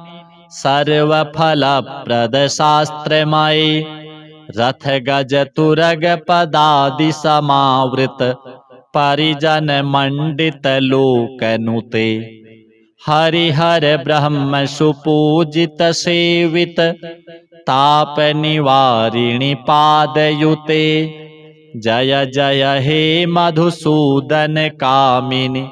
सर्वफलप्रदशास्त्रमये रथगजतुरगपदादिसमावृत परिजनमण्डितलोकनुते हरिहर ब्रह्म सुपूजित सेवित तापनिवारिणि पादयुते जय जय हे मधुसूदन कामिनि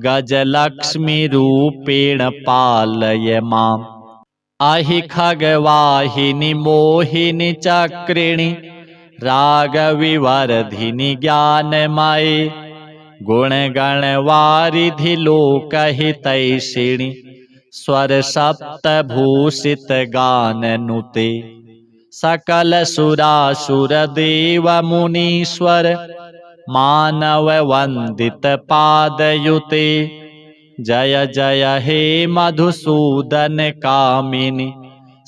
गजलक्ष्मी रूपेण पालय माम् अहि खगवाहिनि मोहिनि चक्रिणि रागविवर्धिनि ज्ञानमये गुणगणवारिधि लोकहितैषिणि स्वर सप्त भूषित गान नुते सकल सुरासुर देव मुनीश्वर मानव वंदित पादयुते जय जय हे मधुसूदन कामिनि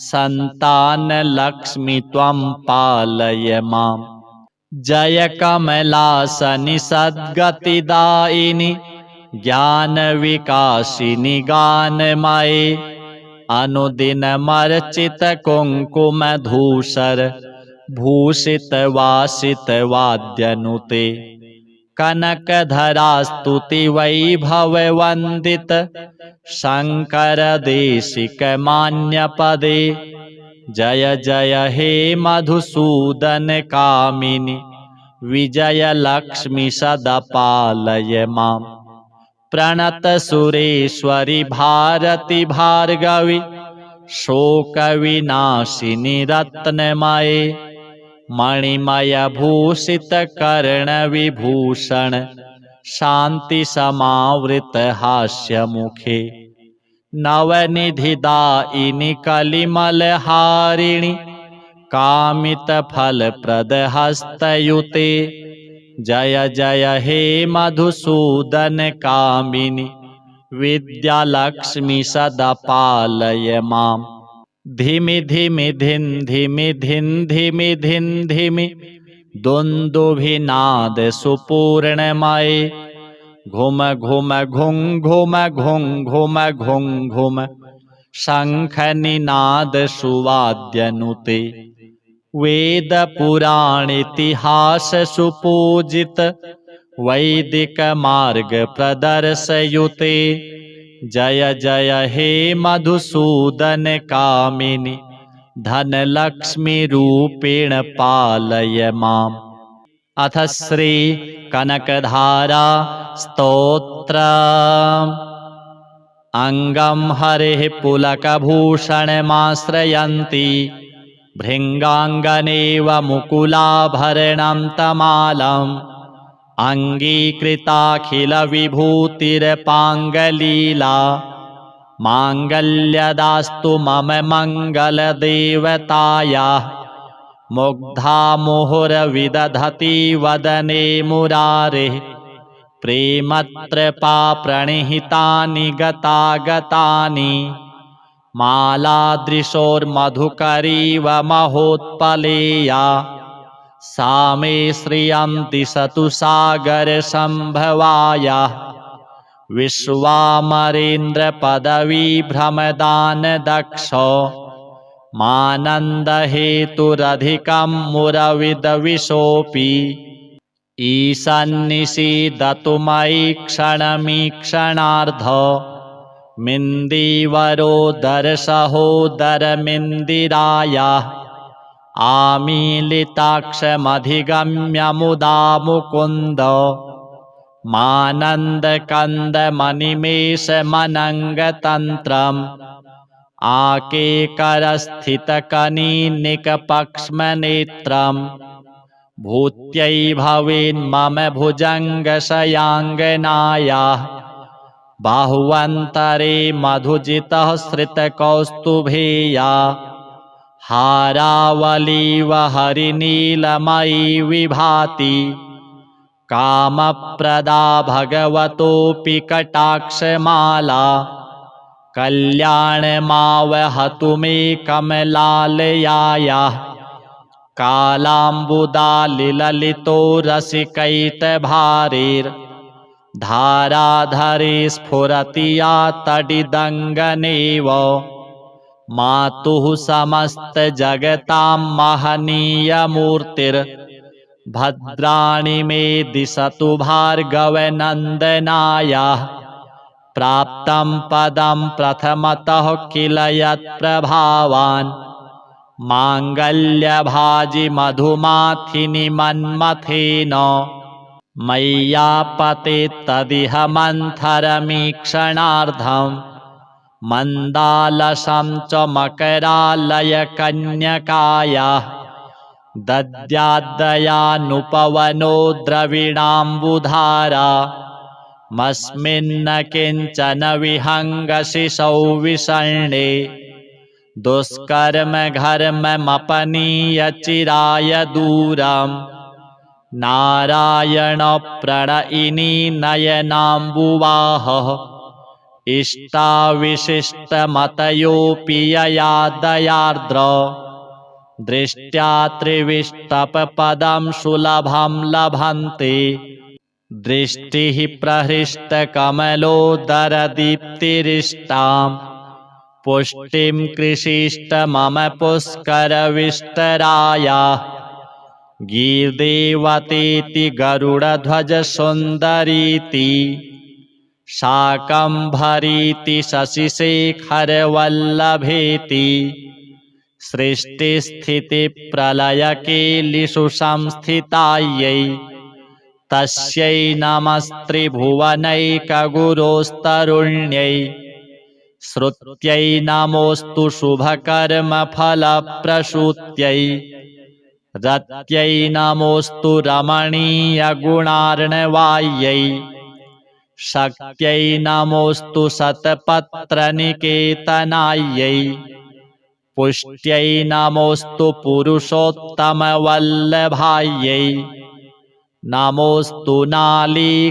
संतान लक्ष्मी त्वं पालय माम् जय कमलासनि सद्गतिदायिनि ज्ञान विकासिनि गानमये अनुदिनमर्चित कुङ्कुम धूसर भूषित वासित वाद्यनुते कनकधरा स्तुति वैभव वंदित शंकर देशिक मान्य पदे जय जय हे मधुसूदन कामिनि विजय लक्ष्मी सदा पालय माम् प्रणत सुरेश्वरि भारती भार्गवी शोक विनाशिनी रत्नमये मणिमय भूषित कर्ण विभूषण शांति समावृत हास्य मुखे नवनिधिदायिनि कलिमल हारिणि कामित फल प्रद हस्तयुते जय जय हे मधुसूदन कामिनि विद्यालक्ष्मी सदा पालय माम् धिमि धिमि धिन धिमि धिन धिमि धिन धिमि दुन्दुभिनाद सुपूर्णमये घुम घुम घुं घुम घुं घुम घुं घुम शंख निनाद सुवाद्यनुते वेद पुराण इतिहास सुपूजित वैदिक मार्ग प्रदर्शयुते जय जय हे मधुसूदन कामिनि धनलक्ष्मी रूपेण पालय माम् अथ श्री कनकधारा स्तोत्र अंगम हरेः पुलकभूषणमाश्रयन्ति भृङ्गाङ्गनेव मुकुलाभरणं तमालम् अङ्गीकृताखिलविभूतिरपाङ्गलीला माङ्गल्यदास्तु मम मङ्गलदेवतायाः मुग्धा मुहुरविदधति वदने मुरारेः प्रेमत्रपा प्रणिहितानि गतागतानि मालादृशोर्मधुकरीव महोत्पलेया सा मे श्रियं दिशतु सागरसम्भवायाः विश्वामरेन्द्रपदवीभ्रमदानदक्षो मानन्दहेतुरधिकं मुरविदविशोऽपि ईशन्निषीदतु मयि क्षणमीक्षणार्ध मिन्दीवरोदरसहोदरमिन्दिरायाः आमीलिताक्षमधिगम्य मुदा मुकुन्द मानन्दकन्दमनिमेषमनङ्गतन्त्रम् आकेकरस्थितकनीनिकपक्ष्मनेत्रम् भूत्यै भवेन्मम भुजङ्गशयाङ्गनायाः बाहुवन्तरे मधुजितः श्रितकौस्तुभेया हारावलीव हरिनीलमयी विभाति कामप्रदा भगवतोऽपि कटाक्षमाला कल्याणमावहतु मे कमलालयायाः कालाम्बुदालिललितो रसिकैटभारेर्धाराधरे स्फुरति या तडिदङ्गनेव मातुः समस्तजगतां महनीयमूर्तिर्भद्राणि मे दिशतु भार्गवनन्दनायाः प्राप्तं पदं प्रथमतः किल यत्प्रभावान् माङ्गल्यभाजि मधुमाथिनि मन्मथेन मय्यापते तदिह मन्थरमीक्षणार्धम् मन्दालसं च मकरालयकन्यकायाः दद्याद्दयानुपवनो द्रविणाम्बुधारा मस्मिन्न किञ्चन विहङ्गशिशौ विषण्णे दुष्कर्म घर्ममपनीय चिराय दूरम् नारायण प्रणयिनी नयनाम्बुवाहः इष्टाविशिष्टमतयोऽपि यया दयार्द्र दृष्ट्या त्रिविष्टपपदं सुलभं लभन्ते दृष्टिः प्रहृष्टकमलोदरदीप्तिरिष्टां पुष्टिं कृषिष्ट मम पुष्करविष्टरायाः गीर्देवतेति गरुडध्वजसुन्दरीति शाकम्भरीति शशिशेखरवल्लभेति सृष्टिस्थितिप्रलयकेलिषु संस्थितायै तस्यै नमस्त्रिभुवनैकगुरोस्तरुण्यै श्रुत्यै नमोऽस्तु शुभकर्मफलप्रसूत्यै रत्यै नमोऽस्तु रमणीयगुणार्णवायै शक्त्यै नमोऽस्तु शतपत्रनिकेतनायै पुष्ट्यै नमोऽस्तु पुरुषोत्तमवल्लभायै नमोऽस्तु नालीकनिभाननायै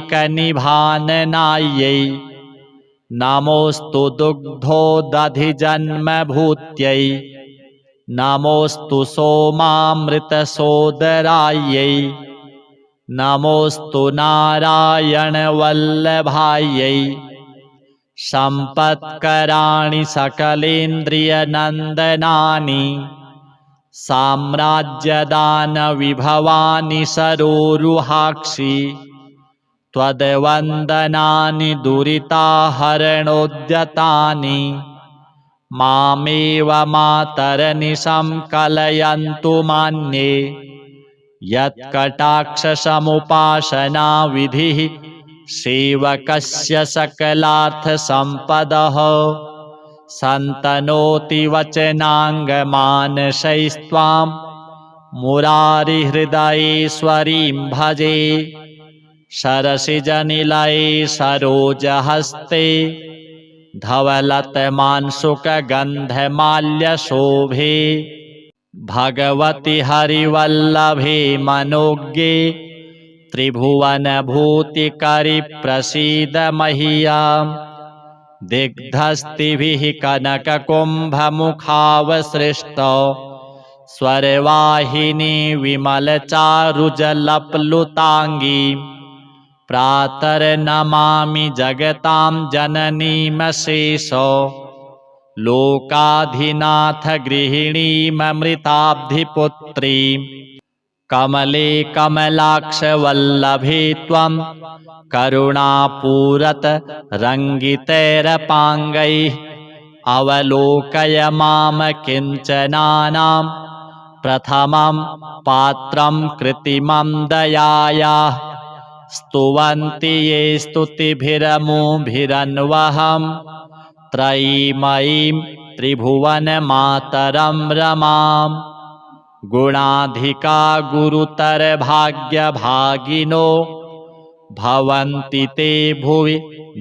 नमोऽस्तु दुग्धोदधिजन्मभूत्यै नमोऽस्तु सोमामृतसोदरायै नमोऽस्तु नारायणवल्लभायै सम्पत्कराणि सकलेन्द्रियनन्दनानि साम्राज्यदानविभवानि सरोरुहाक्षि त्वद्वन्दनानि दुरिताहरणोद्यतानि मामेव मातरनिशं कलयन्तु मान्ये यत्कटाक्षसमुपासनाविधिः सेवकस्य सकलार्थसम्पदः सन्तनोति वचनाङ्गमानसैस्त्वां मुरारिहृदयेश्वरीं भजे सरसिजनिलये सरोजहस्ते धवलतमांशुकगन्धमाल्यशोभे भगवति हरिवल्लभे मनोज्ञे त्रिभुवनभूतिकरिप्रसीद मह्यम् दिग्धस्तिभिः कनककुम्भमुखावसृष्टौ स्वरवाहिनी विमलचारुजलप्लुताङ्गी प्रातर्नमामि जगतां जननीमशेषो लोकाधिनाथ गृहिणीममृताब्धिपुत्रीं कमले कमलाक्षवल्लभे त्वं करुणापूरत रङ्गितैरपाङ्गैः अवलोकय माम किञ्चनानां प्रथमं पात्रं कृत्रिमं दयायाः स्तुवन्ति ये स्तुतिभिरमुभिरन्वहं त्रयीमयीं त्रिभुवनमातरं रमाम् गुणाधिका गुरुतरभाग्यभागिनो भवन्ति ते भुवि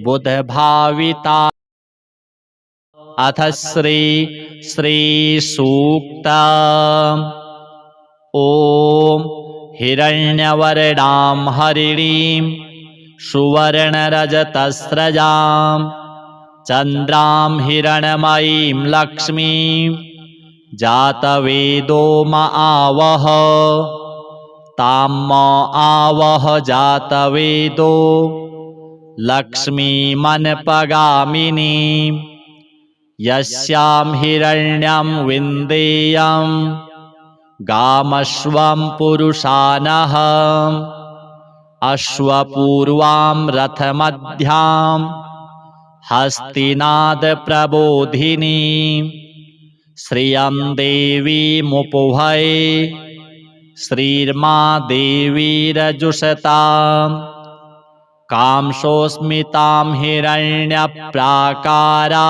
बुधभाविता। अथ श्रीसूक्ता ॐ हिरण्यवर्णां हरिणीं सुवर्णरजतस्रजां चन्द्रां हिरण्मयीं लक्ष्मीं जातवेदो म आवह तां म आवह जातवेदो लक्ष्मीमनपगामिनीं यस्यां हिरण्यं विन्देयं गामश्वं पुरुषानः अश्वपूर्वां रथमध्यां हस्तिनादप्रबोधिनीं श्रियं देवीमुपभये श्रीर्मा देवीरजुषतां कांसोऽस्मितां हिरण्यप्राकारा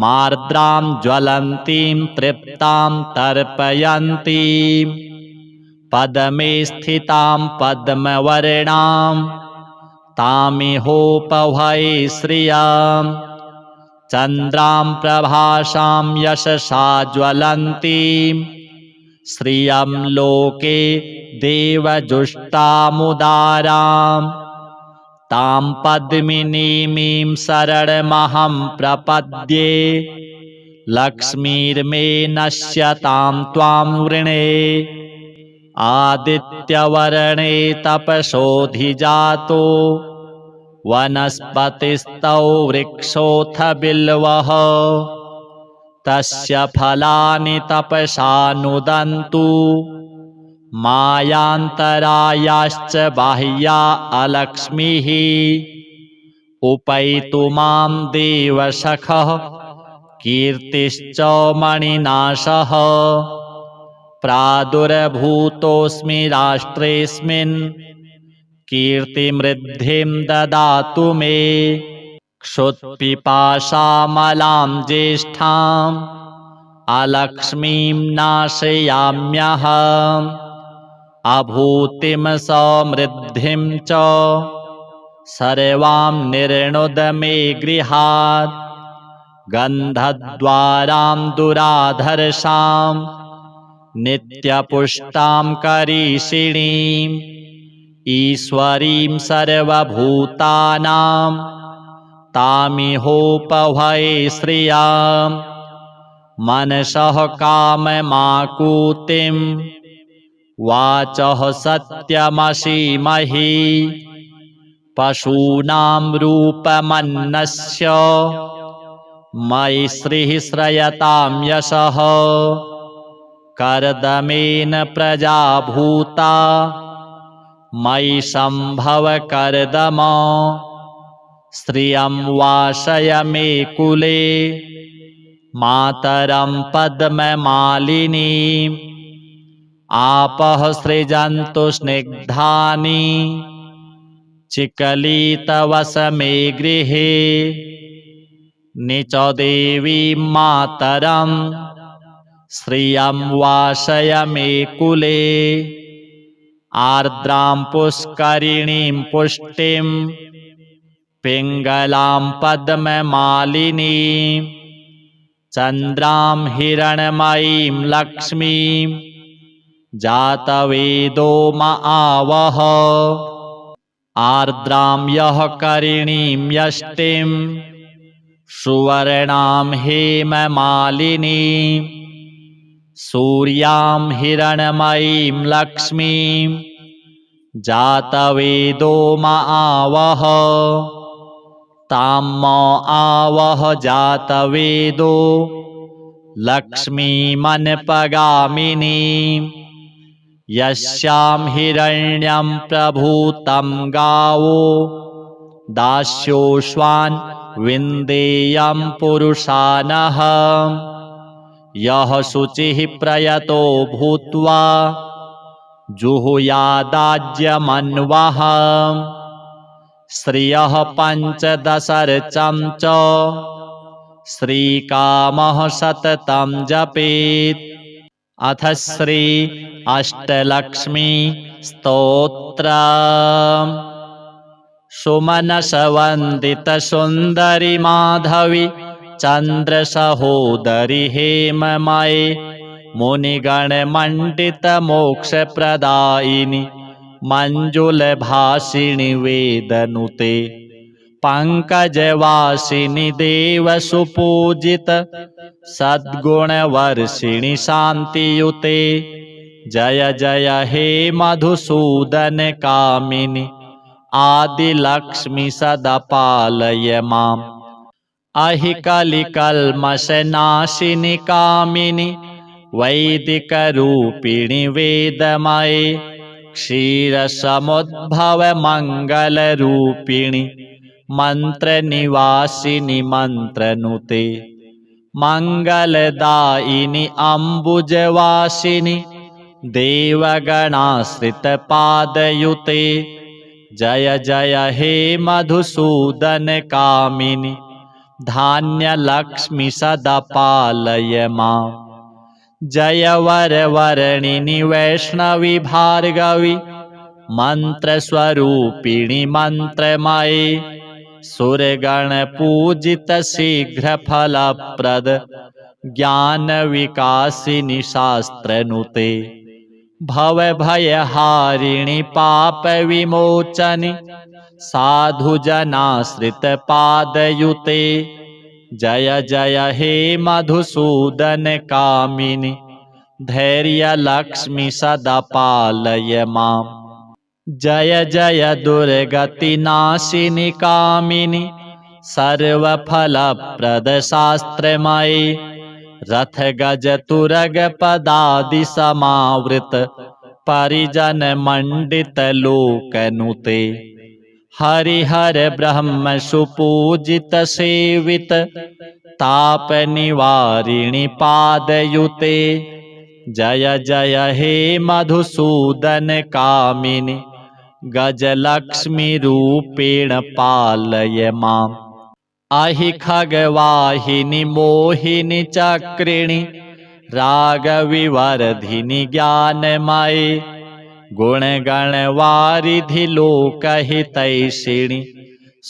मार्द्रां ज्वलन्तीं तृप्तां तर्पयन्तीं पद्मे स्थितां पद्मवर्णां तामिहोपभये श्रियां चन्द्रां प्रभासां यशसा ज्वलन्तीं श्रियं लोके देवजुष्टामुदारां तां पद्मिनीमीं शरणमहं प्रपद्ये लक्ष्मीर्मे नश्यतां त्वां वृणे आदित्यवर्णे तपसोऽधिजातो वनस्पतिस्तौ वृक्षोऽथ बिल्वः तस्य फलानि तपसा नुदन्तु मायान्तरायाश्च बाह्या अलक्ष्मीः उपैतु मां देवसखः कीर्तिश्च मणिनाशः प्रादुर्भूतोऽस्मि राष्ट्रेऽस्मिन् कीर्तिमृद्धिं ददातु मे क्षुत्पिपासामलां ज्येष्ठाम् अलक्ष्मीं नाशयाम्यहम् अभूतिं समृद्धिं च सर्वां निर्णुद मे गृहात् गन्धद्वारां दुराधर्षां नित्यपुष्टां करीषिणीम् ईश्वरीं सर्वभूतानां तामिहोपभये श्रियां मनसः काममाकुतिं वाचः सत्यमसीमहि पशूनां रूपमन्नस्य मयि श्रीः श्रयतां यशः कर्दमेन प्रजा भूता मयि सम्भव कर्दम श्रियं वासय मे कुले मातरं पद्ममालिनीम् आपः सृजन्तु स्निग्धानि चिकलितवस मे गृहे निच देवीं मातरं श्रियं वासय मे कुले आर्द्रां पुष्करिणीं पुष्टिं पिङ्गलां पद्ममालिनीं चन्द्रां हिरण्मयीं लक्ष्मीं जातवेदो आवह आर्द्रां यः करिणीं यष्टिं सुवर्णां हेममालिनीं सूर्यां हिरण्मयीं लक्ष्मीं जातवेदो आवह तां आवह जातवेदो लक्ष्मीमनपगामिनीं यस्यां हिरण्यं प्रभूतं गावो दास्योश्वान् विन्देयं पुरुषानः यः शुचिः प्रयतो भूत्वा जुहुयादाज्यमन्वः श्रियः पञ्चदशर्चं च श्रीकामः सततं जपेत् अथ श्री अष्टलक्ष्मी स्तोत्रम् सुमनसवन्दित सुन्दरि माधवी चन्द्रसहोदरि हेममये मुनिगणमण्डित मोक्षप्रदायिनि मञ्जुलभासिनि वेदनुते पङ्कजवासिनि देवसुपूजित सद्गुणवर्षिणि शान्तियुते जय जय हे मधुसूदन कामिनि आदिलक्ष्मी सदा पालय माम् अहिकलिकल्मषनाशिनि कामिनि वैदिकरूपिणि वेदमये क्षीरसमुद्भव मङ्गलरूपिणि मन्त्रनिवासिनि मन्त्रनुते मङ्गलदायिनि अम्बुजवासिनि देवगणाश्रितपादयुते जय जय हे मधुसूदन कामिनि धान्यलक्ष्मी सदा पालय माम् जय वरवर्णिनि वैष्णवी भार्गवी मंत्रस्वरूपिणी मंत्रमयी सुरगण पूजित शीघ्र फलप्रद ज्ञान विकासिनी शास्त्र नुते भव भय हारिणी पाप विमोचनि साधु जनाश्रित पादयुते जय जय हे मधुसूदन कामिनी धैर्य लक्ष्मी सदा पालय माम् जय जय दुर्गति नाशिनी कामिनी सर्वफलप्रद शास्त्रमयी रथ गज तुरग पदादि समावृत परिजन मंडित लोकनुते हरिहर ब्रह्म सुपूजित सेवित ताप निवारिणी पादयुते जय जय हे मधुसूदन कामिनी गजलक्ष्मी रूपेण पालय माम् अहि खगवाहिनी मोहिनी चक्रिणी रागविवर्धिनी ज्ञानमयी गुणगण वारिधि लोकहितैषिणी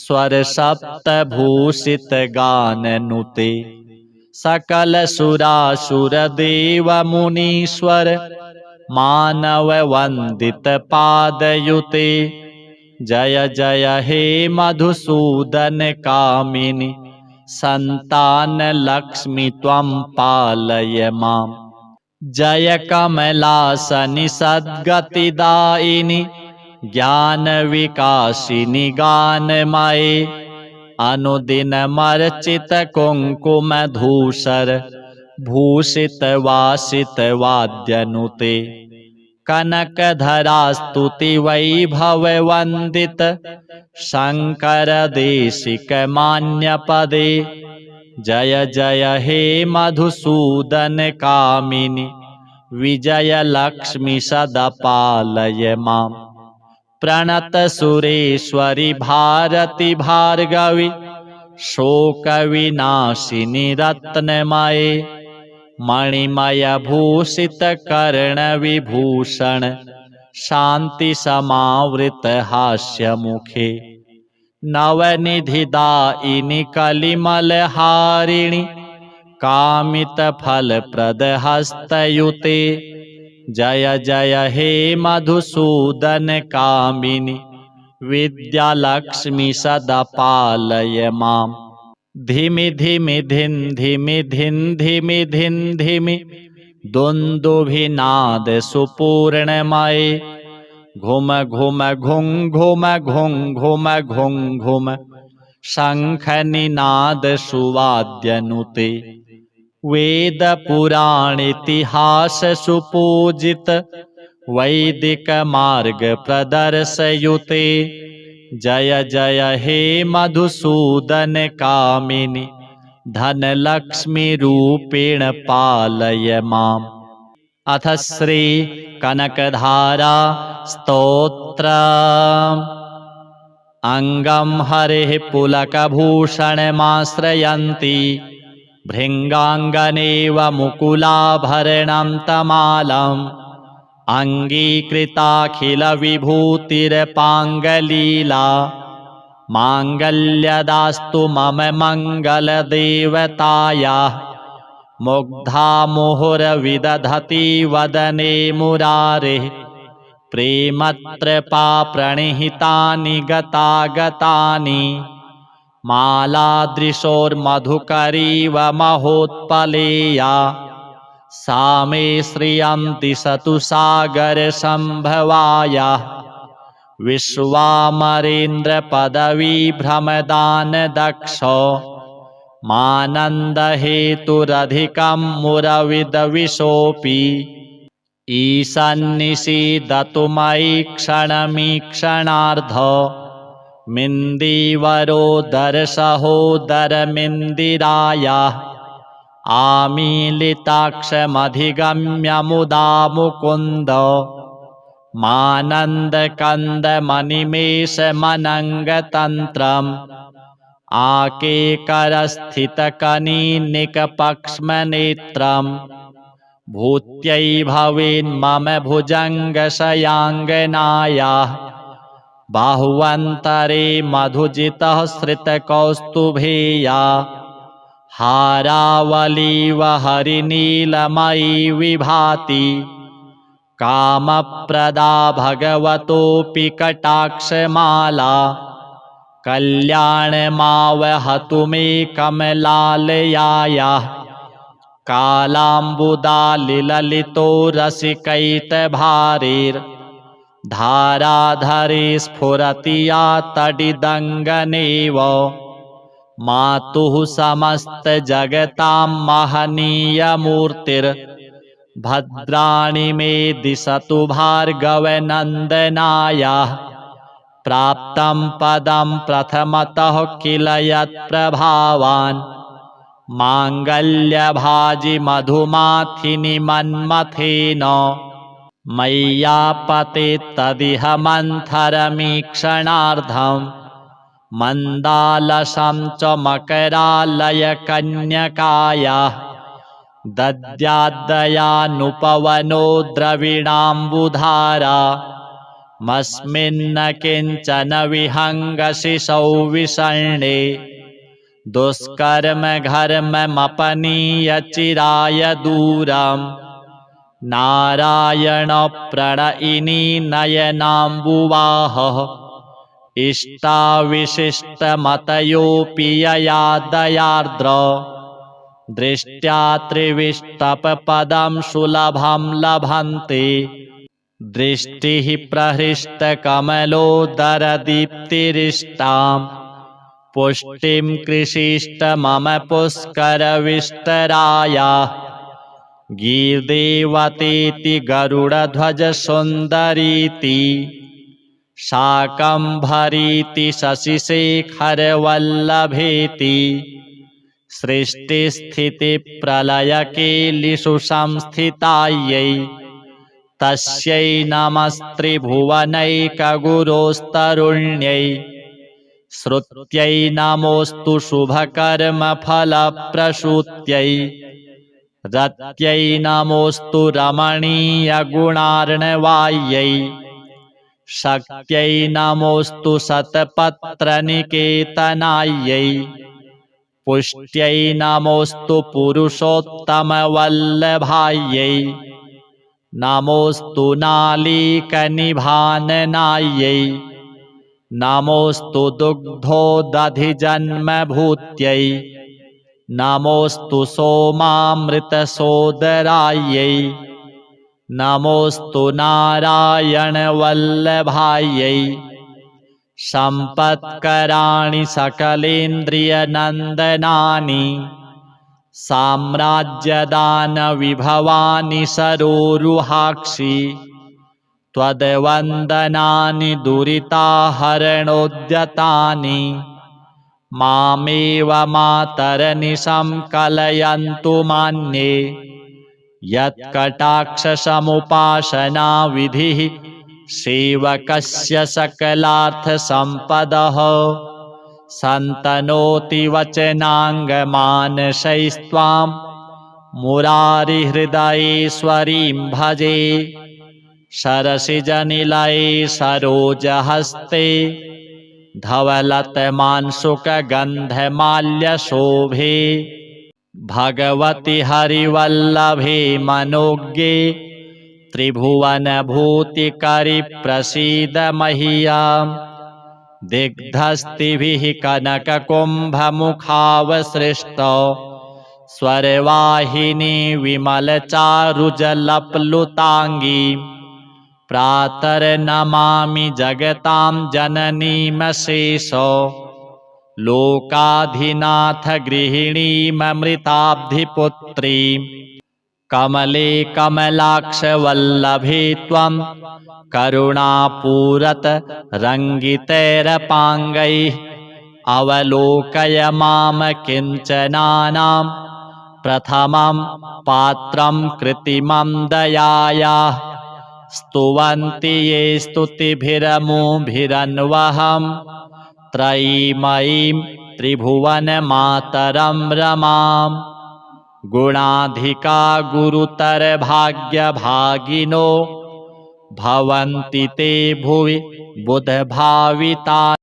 स्वर सप्तभूषित गाननुते सकल सुरासुर देव मुनीश्वर मानव वंदित पादयुते जय जय हे मधुसूदन कामिनी संतान लक्ष्मी त्वं पालय माम् जय कमलासनि सद्गतिदायिनी ज्ञान विकासिनी गानमयी अनुदिन मर्चित कुंकुम धूसर भूषित वासित वाद्यनुते कनकधरा स्तुति वैभव वंदित शंकर देशिक मान्य पदे जय जय हे मधुसूदन कामिनी विजय लक्ष्मी सदा पालय माम् प्रणत सुरेश्वरी भारती भार्गवी शोक विनाशिनी रत्नमये मणिमय भूषित कर्ण विभूषण शांति समावृत हास्य मुखे नवनिधि दायिनी कलिमल हारिणी कामित फल प्रद हस्तयुते जय जय हे मधुसूदन कामिनी विद्या लक्ष्मी सदा पालय माम् धिमि धिमि धिन धिमि धिन धिमि धिन धिमि दुन्दुभिनाद सुपूर्णमये घुम घुम घुं घुम घुं घुम घुं घुम शंख निनाद सुवाद्यनुते वेद पुराण इतिहास सुपूजित वैदिक मार्ग प्रदर्शयुते जय जय हे मधुसूदन कामिनी धन लक्ष्मी रूपेण पालय माम् अथ श्री कनकधारा स्तोत्र अंगम हरेः पुलकभूषणमाश्रयन्ति भृङ्गाङ्गनेव मुकुलाभरणं तमालम् अंगीकृताखिल विभूतिरपाङ्गलीला माङ्गल्यदास्तु मम मङ्गलदेवतायाः मुग्धा मुहुरविदधति वदने मुरारेः प्रेमत्रपा प्रणिहितानि गतागतानि मालादृशोर्मधुकरीव महोत्पलेया सा मे श्रियन्ति सतु सागर संभवाया विश्वामरेन्द्र पदवी भ्रमदान दक्षो मानंद हेतुरधिकं मुरविदविशोऽपि ईशन्निषीदतु मयि क्षणमीक्षणार्ध मिन्दीवरोदर सहोदरमिन्दिरायाः आमीलिताक्षमधिगम्य मुदा मुकुन्द मानन्दकन्दमनिमेषमनङ्गतन्त्रम् आकेकरस्थितकनीनिकपक्ष्मनेत्रम् भूत्यै भवेन्मम भुजङ्गशयाङ्गनायाः बाहुवन्तरे मधुजितः श्रितकौस्तुभेया हारावलीव हरिनीलमयी विभाति कामप्रदा भगवतोऽपि कटाक्षमाला कल्याणमावहतु मे कमलालयायाः कालाम्बुदालिललितो रसिकैटभारेर्धाराधरे स्फुरति या तडिदङ्गनेव मातुः समस्तजगतां महनीयमूर्तिर्भद्राणि मे दिशतु भार्गवनन्दनायाः प्राप्तं पदं प्रथमतः किल यत्प्रभावान् माङ्गल्यभाजि मधुमाथिनि मन्मथेन मय्यापते तदिह मन्थरमीक्षणार्धम् मन्दालसं च मकरालयकन्यकायाः दद्याद्दयानुपवनो द्रविणाम्बुधारा मस्मिन्न किञ्चन विहङ्गशिशौ विषण्णे दुष्कर्म घर्ममपनीय चिराय दूरम् नारायण प्रणयिनी नयनाम्बुवाहः इष्टाविशिष्टमतयोऽपि यया दयार्द्र दृष्ट्या त्रिविष्टपपदं सुलभं लभन्ते दृष्टिः प्रहृष्टकमलोदरदीप्तिरिष्टां पुष्टिं कृषिष्ट मम पुष्करविष्टरायाः गीर्देवतेति गरुडध्वजसुन्दरीति शाकम्भरीति शशिशेखरवल्लभेति सृष्टिस्थितिप्रलयकेलिषु संस्थितायै तस्यै नमस्त्रिभुवनैकगुरोस्तरुण्यै श्रुत्यै नमोऽस्तु शुभकर्मफलप्रसूत्यै रत्यै नमोऽस्तु रमणीयगुणार्णवायै शक्त्यै नमोऽस्तु शतपत्रनिकेतनायै पुष्ट्यै नमोऽस्तु पुरुषोत्तमवल्लभायै नमोऽस्तु नालीकनिभाननायै नमोऽस्तु दुग्धोदधिजन्मभूत्यै नमोऽस्तु सोमामृतसोदरायै नमोऽस्तु नारायणवल्लभायै सम्पत्कराणि सकलेन्द्रियनन्दनानि साम्राज्यदानविभवानि सरोरुहाक्षि त्वद्वन्दनानि दुरिताहरणोद्यतानि मामेव मातरनिशं कलयन्तु मान्ये यत्कटाक्षसमुपासनाविधिः सेवकस्य सकलार्थसम्पदः सन्तनोति वचनाङ्गमानसैस्त्वां मुरारिहृदयेश्वरीं भजे सरसिजनिलये सरोजहस्ते धवलतमांशुकगन्धमाल्यशोभे भगवति हरिवल्लभे मनोज्ञे त्रिभुवनभूतिकरिप्रसीद मह्यम् दिग्धस्तिभिः कनककुम्भमुखावसृष्टौ स्वरवाहिनी विमलचारुजलप्लुताङ्गी प्रातर्नमामि जगतां जननीमशेषो लोकाधिनाथ गृहिणीममृताब्धिपुत्रीं कमले कमलाक्षवल्लभे त्वं करुणापूरत रङ्गितैरपाङ्गैः अवलोकय मां किञ्चनानां प्रथमं पात्रं कृत्रिमं दयायाः स्तुवन्ति ये स्तुतिभिरमुभिरन्वहं त्रयीमयीं त्रिभुवनमातरं रमाम् गुणाधिका गुरुतरभाग्यभागिनो भवन्ति ते भुवि बुधभाविता।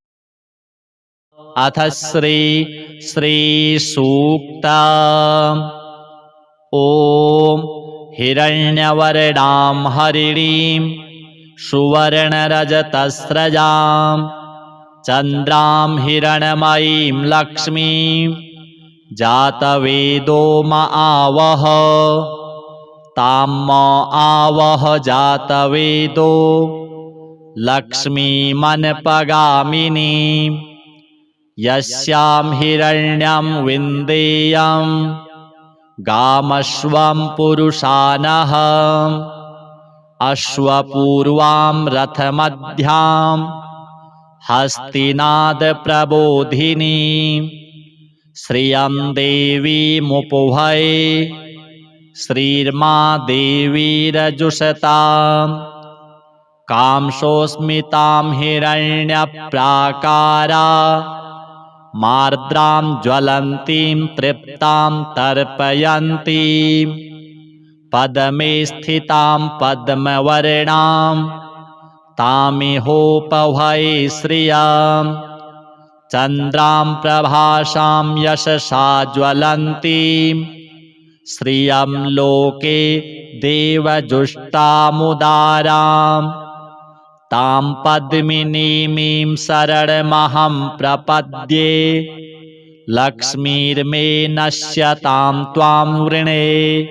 अथ श्रीसूक्ता। ॐ हिरण्यवर्णां हरिणीं सुवर्णरजतस्रजां चन्द्रां हिरण्मयीं लक्ष्मीं जातवेदो म आवह। तां म आवह जातवेदो लक्ष्मीमनपगामिनीं। यस्यां हिरण्यं विन्देयं गामश्वं पुरुषानः। अश्वपूर्वां रथमध्यां हस्तिनादप्रबोधिनीं। श्रियं देवीमुपभये श्रीर्मा देवीरजुषतां। कांसोऽस्मितां हिरण्यप्राकारा मार्द्रां ज्वलन्तीं तृप्तां तर्पयन्तीं। पद्मे स्थितां पद्मवर्णां तामिहोपभये श्रियं। चन्द्रां प्रभासां यशसा ज्वलन्तीं श्रियं लोके देवजुष्टामुदारां। तां पद्मिनीमीं शरणमहं प्रपद्ये लक्ष्मीर्मे नश्यतां त्वां वृणे।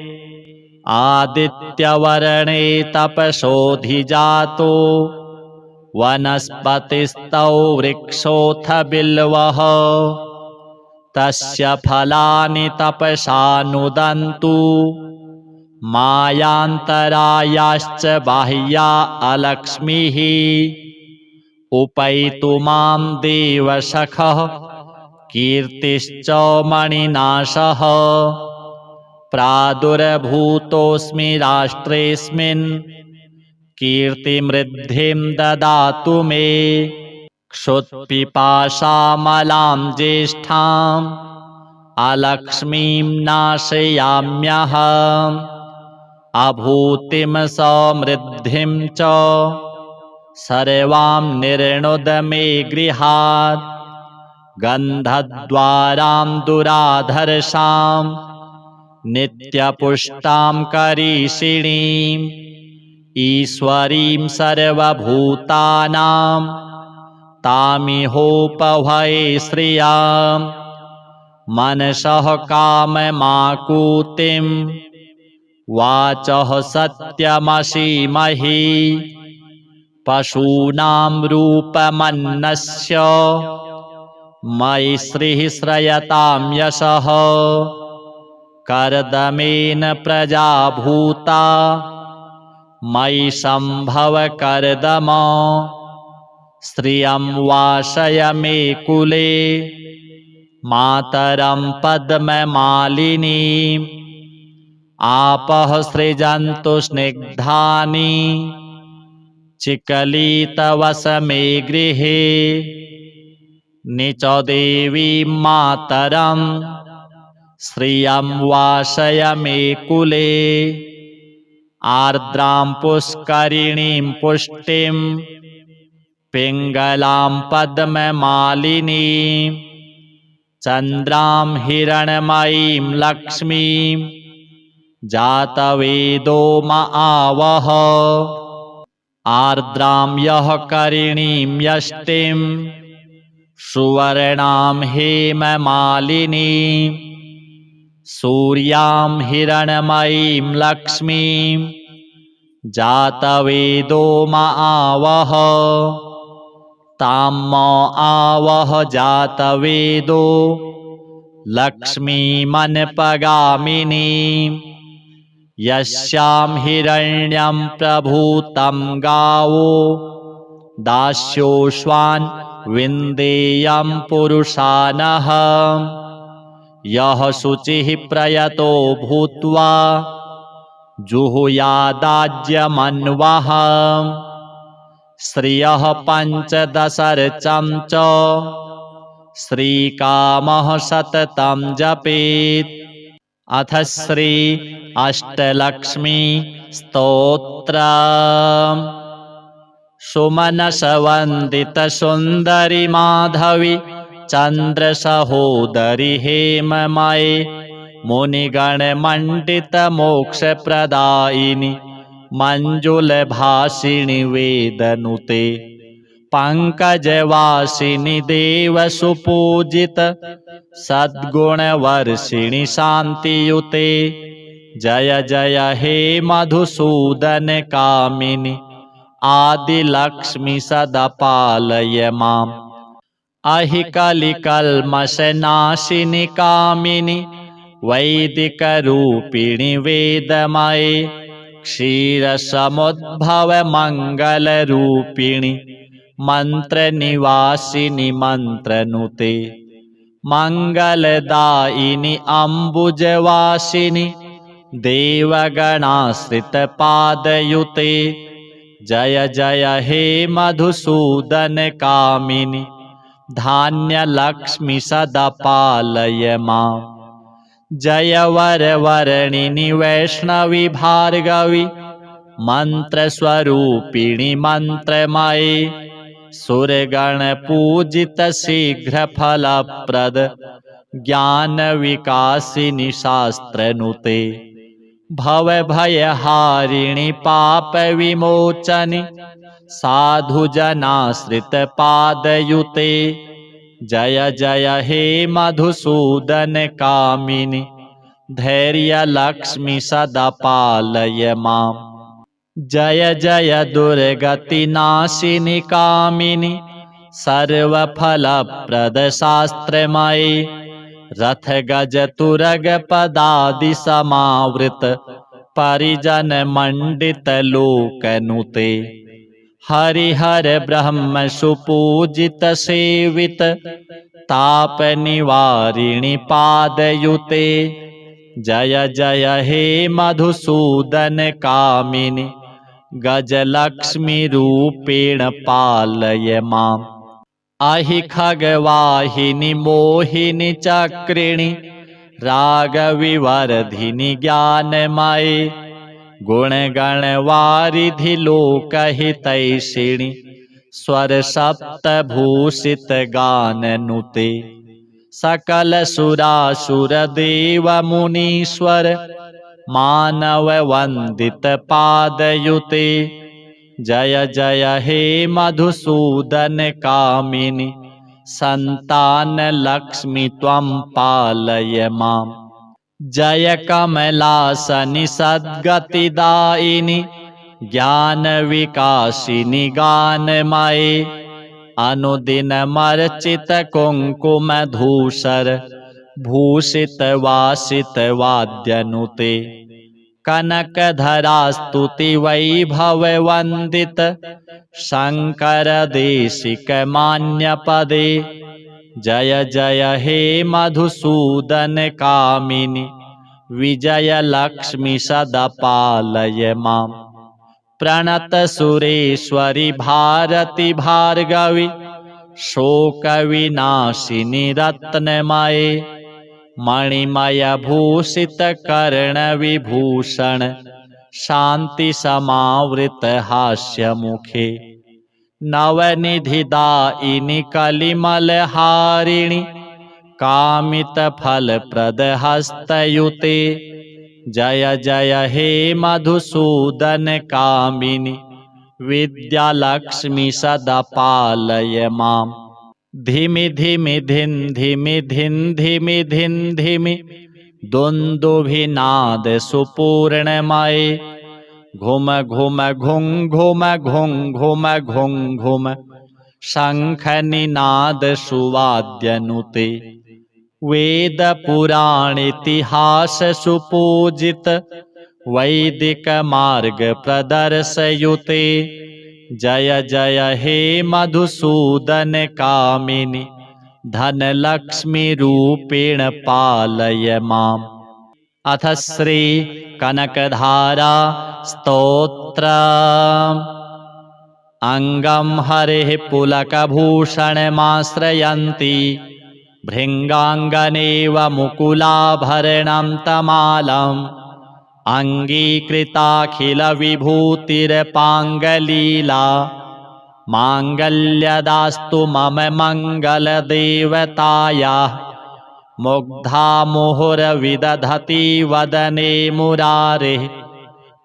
आदित्यवर्णे तपसोऽधिजातो वनस्पतिस्तौ वृक्षोऽथ बिल्वः। तस्य फलानि तपसा नुदन्तु मायान्तरायाश्च बाह्या अलक्ष्मीः। उपैतु मां देवसखः कीर्तिश्च मणिनाशः। प्रादुर्भूतोऽस्मि राष्ट्रेऽस्मिन् कीर्तिमृद्धिं ददातु मे। क्षुत्पिपासामलां ज्येष्ठाम् अलक्ष्मीं नाशयाम्यहम्। अभूतिं समृद्धिं च सर्वां निर्णुद मे गृहात्। गन्धद्वारां दुराधर्षां नित्यपुष्टां करीषिणीम्। ईश्वरीं सर्वभूतानां तामिहोपभये श्रियं। मनसः काममाकुतिं वाचः सत्यमसीमहि। पशूनां रूपमन्नस्य मयि श्रीः श्रयतां यशः। कर्दमेन प्रजा भूता मयि सम्भव कर्दम। श्रियं वासय मे कुले मातरं पद्ममालिनीम्। आपः सृजन्तु स्निग्धानि चिकलितवस मे गृहे। निच देवीं मातरं श्रियं वासय मे कुले। आर्द्रां पुष्करिणीं पुष्टिं पिङ्गलां पद्ममालिनीं। चन्द्रां हिरण्मयीं लक्ष्मीं जातवेदो म आवह। आर्द्रां यः करिणीं यष्टिं सुवर्णां हेममालिनीं। सूर्यां हिरण्मयीं लक्ष्मीं जातवेदो म आवह। तां म आवह जातवेदो लक्ष्मीमनपगामिनीं। यस्यां हिरण्यं प्रभूतं गावो दास्योऽश्वान् विन्देयं पुरुषानः। यः शुचिः प्रयतो भूत्वा जुहुयादाज्यमन्वः। श्रियः पञ्चदशर्चं च श्रीकामः सततं जपेत्। अथ श्री अष्टलक्ष्मी स्तोत्र। सुमनसवन्दित सुन्दरि माधवी चंद्र सहोदरि हेममये मुनिगण मंडित मोक्ष प्रदायिनी मंजुल भाषिणी वेदनुते पंकजवासिनी देव सुपूजित सद्गुण वर्षिणी शांतियुते जय जय हे मधुसूदन कामिनी आदि लक्ष्मी सदा पालय माम्। अहि कलिकल्मषनाशिनि कामिनि वैदिक रूपिणि वेदमये क्षीरसमुद्भव मंगल रूपिणि मंत्र निवासिनि मंत्रनुते मंगलदायिनि अम्बुजवासिनि देवगणाश्रित पादयुते जय जय हे मधुसूदन कामिनि धान्य लक्ष्मी सदा पालय माम्। जय वरवर्णिनि वैष्णवी भार्गवी मंत्र स्वरूपिणि मंत्रमये सुरगण पूजित शीघ्र फलप्रद ज्ञान विकासिनि शास्त्रनुते भव भयहारिणि पाप विमोचनि साधु जनाश्रित पादयुते जय जय हे मधुसूदन कामिनि धैर्य लक्ष्मी सदा पालय माम्। जय जय दुर्गति नाशिनि कामिनि सर्वफलप्रद शास्त्रमयि रथ गज तुरग पदादि समावृत परिजन मंडित लोकनुते हरिहर ब्रह्म सुपूजित सेवित ताप निवारिणि पादयुते जय जय हे मधुसूदन कामिनि गजलक्ष्मी रूपेण पालय माम्। अहि खगवाहिनि मोहिनि चक्रिणि रागविवर्धिनि ज्ञानमये गुणगण वारिधि लोकहितैषिणि स्वर सप्तभूषित गाननुते सकल सुरासुर देव मुनीश्वर मानव वंदित पादयुते जय जय हे मधुसूदन कामिनि संतान लक्ष्मी त्वं पालय माम्। जय कमलासनि सद्गतिदायिनि ज्ञान विकासिनि गानमये अनुदिन मर्चित कुंकुम धूसर भूषित वासित वाद्यनुते कनकधरा स्तुति वैभव वंदित शंकर देशिक मान्य पदे जय जय हे मधुसूदन कामिनि विजय लक्ष्मी सदा पालय माम्। प्रणत सुरेश्वरि भारती भार्गवी शोक विनाशिनि रत्नमये मणिमय भूषित कर्ण विभूषण शांति समावृत हास्य मुखे नवनिधिदायिनि कलिमल हारिणि कामित फल प्रद हस्तयुते जय जय हे मधुसूदन कामिनि विद्या लक्ष्मी सदा पालय माम्। धिमि धिमि धिन धिमि धिन धिमि धिन धिमि दुन्दुभिनाद सुपूर्णमये घुम घुम घुं घुम घुं घुम घुं घुम शंख निनाद सुवाद्यनुते वेद पुराण इतिहास सुपूजित वैदिक मार्ग प्रदर्शयुते जय जय हे मधुसूदन कामिनि धन लक्ष्मी रूपेण पालय माम्। अथ श्री कनकधारा स्तोत्र। अंगम हरेः पुलकभूषणमाश्रयन्ति भृङ्गाङ्गनेव मुकुलाभरणं तमालम् अङ्गीकृताखिलविभूतिरपाङ्गलीला माङ्गल्यदास्तु मम मङ्गलदेवतायाः मुग्धा मुहुर्विदधति वदने मुरारेः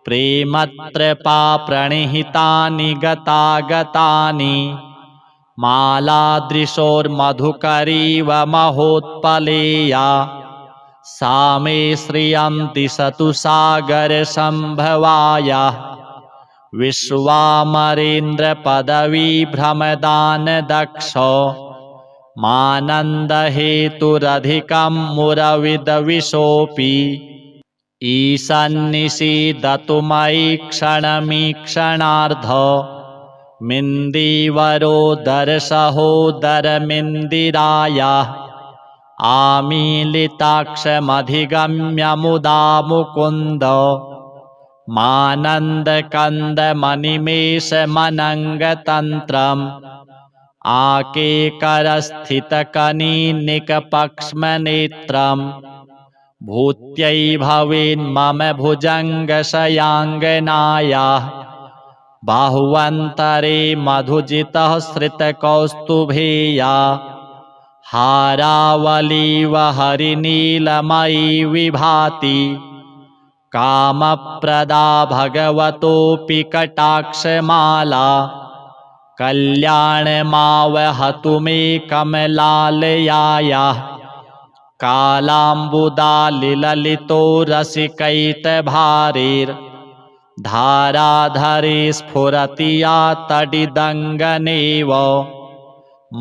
प्रेमत्रपा प्रणिहितानि गतागतानि मालादृशोर्मधुकरीव महोत्पलेया सा मे श्रियं दिशतु सागरसम्भवायाः विश्वामरेन्द्रपदवीभ्रमदानदक्षो मानन्दहेतुरधिकं मुरविदविशोऽपि ईशन्निषीदतु मयि क्षणमीक्षणार्धो मिन्दीवरोदरसहोदरमिन्दिरायाः आमीलिताक्षमधिगम्य मुदा मुकुन्द मानन्दकन्दमनिमेषमनङ्गतन्त्रम् आकेकरस्थितकनीनिकपक्ष्मनेत्रम् भूत्यै भवेन्मम भुजङ्गशयाङ्गनायाः बाहुवन्तरे मधुजितः श्रितकौस्तुभेया हारावलीव हरिनीलमयी विभाति कामप्रदा भगवतोऽपि कटाक्षमाला कल्याणमावहतु मे कमलालयायाः कालाम्बुदालिललितो रसिकैतभारेर्धाराधरे स्फुरति या तडिदङ्गनेव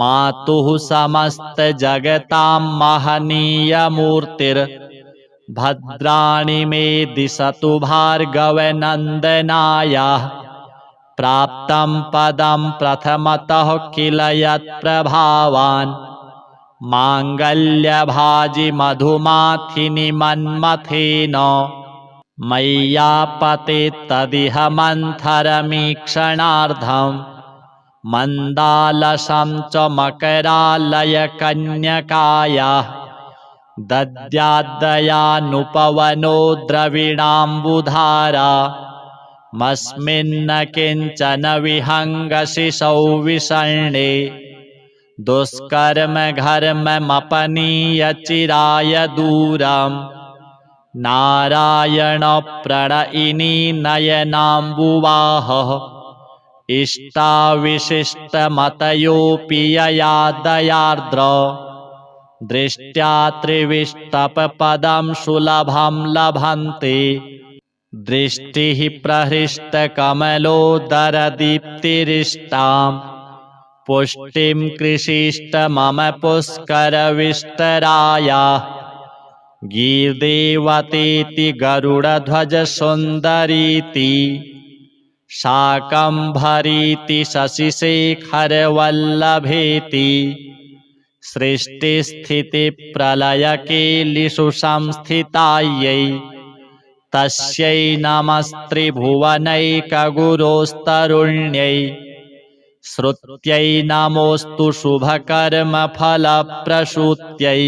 मातुः समस्तजगतां महनीयमूर्तिर्भद्राणि मे दिशतु भार्गवनन्दनायाः प्राप्तं पदं प्रथमतः किल यत्प्रभावान् माङ्गल्यभाजि मधुमाथिनि मन्मथेन मय्यापते तदिह मन्थरमीक्षणार्धम् मन्दालसं च मकरालयकन्यकायाः दद्याद्दयानुपवनो द्रविणाम्बुधारा मस्मिन्न किञ्चन विहङ्गशिशौ विषण्णे दुष्कर्मघर्ममपनीय चिराय दूरम् नारायणप्रणयिनी नयनाम्बुवाहः इष्टाविशिष्टमतयोऽपि यया दयार्द्र दृष्ट्या त्रिविष्टपपदं सुलभं लभन्ते दृष्टिः प्रहृष्टकमलोदरदीप्तिरिष्टां पुष्टिं कृषिष्ट मम पुष्करविष्टरायाः गीर्देवतेति गरुडध्वजसुन्दरीति शाकम्भरीति शशिशेखरवल्लभेति सृष्टिस्थितिप्रलयकेलिषु संस्थितायै तस्यै नमस्त्रिभुवनैकगुरोस्तरुण्यै श्रुत्यै नमोऽस्तु शुभकर्मफलप्रसूत्यै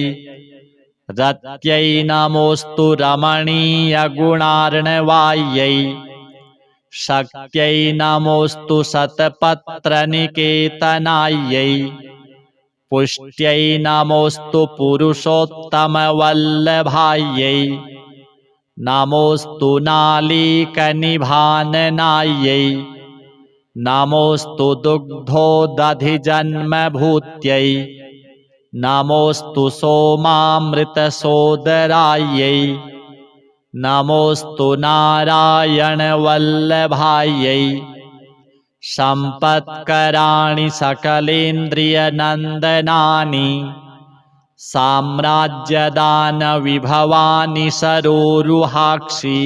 रत्यै नमोऽस्तु रमणीयगुणार्णवायै शक्त्यै नमोऽस्तु शतपत्रनिकेतनायै पुष्ट्यै नमोऽस्तु पुरुषोत्तमवल्लभायै नमोऽस्तु नालीकनिभाननायै नमोऽस्तु दुग्धोदधिजन्मभूत्यै नमोऽस्तु सोमामृतसोदरायै नमोऽस्तु नारायणवल्लभायै सम्पत्कराणि सकलेन्द्रियनन्दनानि साम्राज्यदानविभवानि सरोरुहाक्षि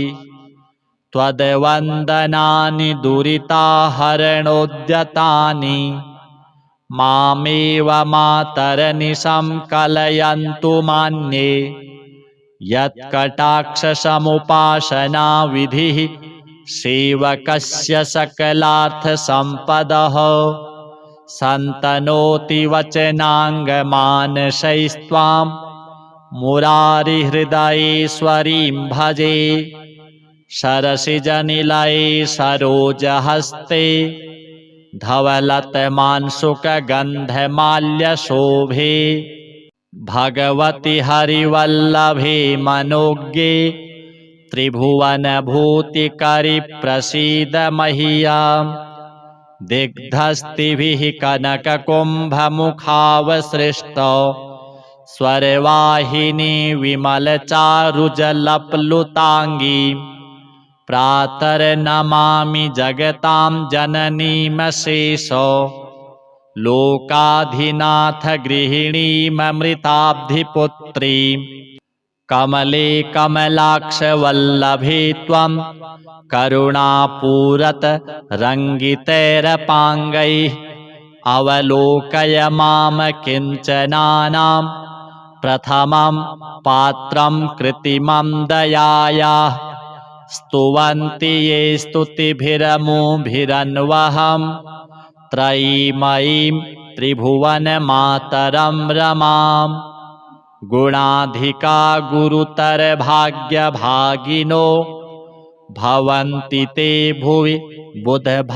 त्वद्वन्दनानि दुरिताहरणोद्यतानि मामेव मातरनिशं कलयन्तु मान्ये यत्कटाक्षसमुपासना विधिः सेवकस्य सकलार्थसम्पदः सन्तनोति वचनाङ्गमानसैस्त्वां मुरारिहृदयेश्वरीं भजे सरसिजनिलये सरोजहस्ते धवलतमांसुकगन्धमाल्यशोभे भगवति हरिवल्लभे मनोज्ञे त्रिभुवनभूतिकरि प्रसीद मह्यम् दिग्धस्तिभिः कनककुम्भमुखावसृष्टौ स्वरवाहिनी विमलचारुजलप्लुताङ्गी प्रातर्नमामि जगतां जननीमशेषो लोकाधिनाथ गृहिणीममृताब्धिपुत्रीं कमले कमलाक्षवल्लभे त्वं करुणापूरत रङ्गितैरपाङ्गैः अवलोकय मां किञ्चनानां प्रथमं पात्रं कृत्रिमं दयायाः स्तुवन्ति ये स्तुतिभिरमुभिरन्वहं त्रयीमयीं त्रिभुवनमातरं रमां गुणाधिका गुरुतरभाग्यभागिनो भवन्ति ते भुवि बुधभाविताशयाः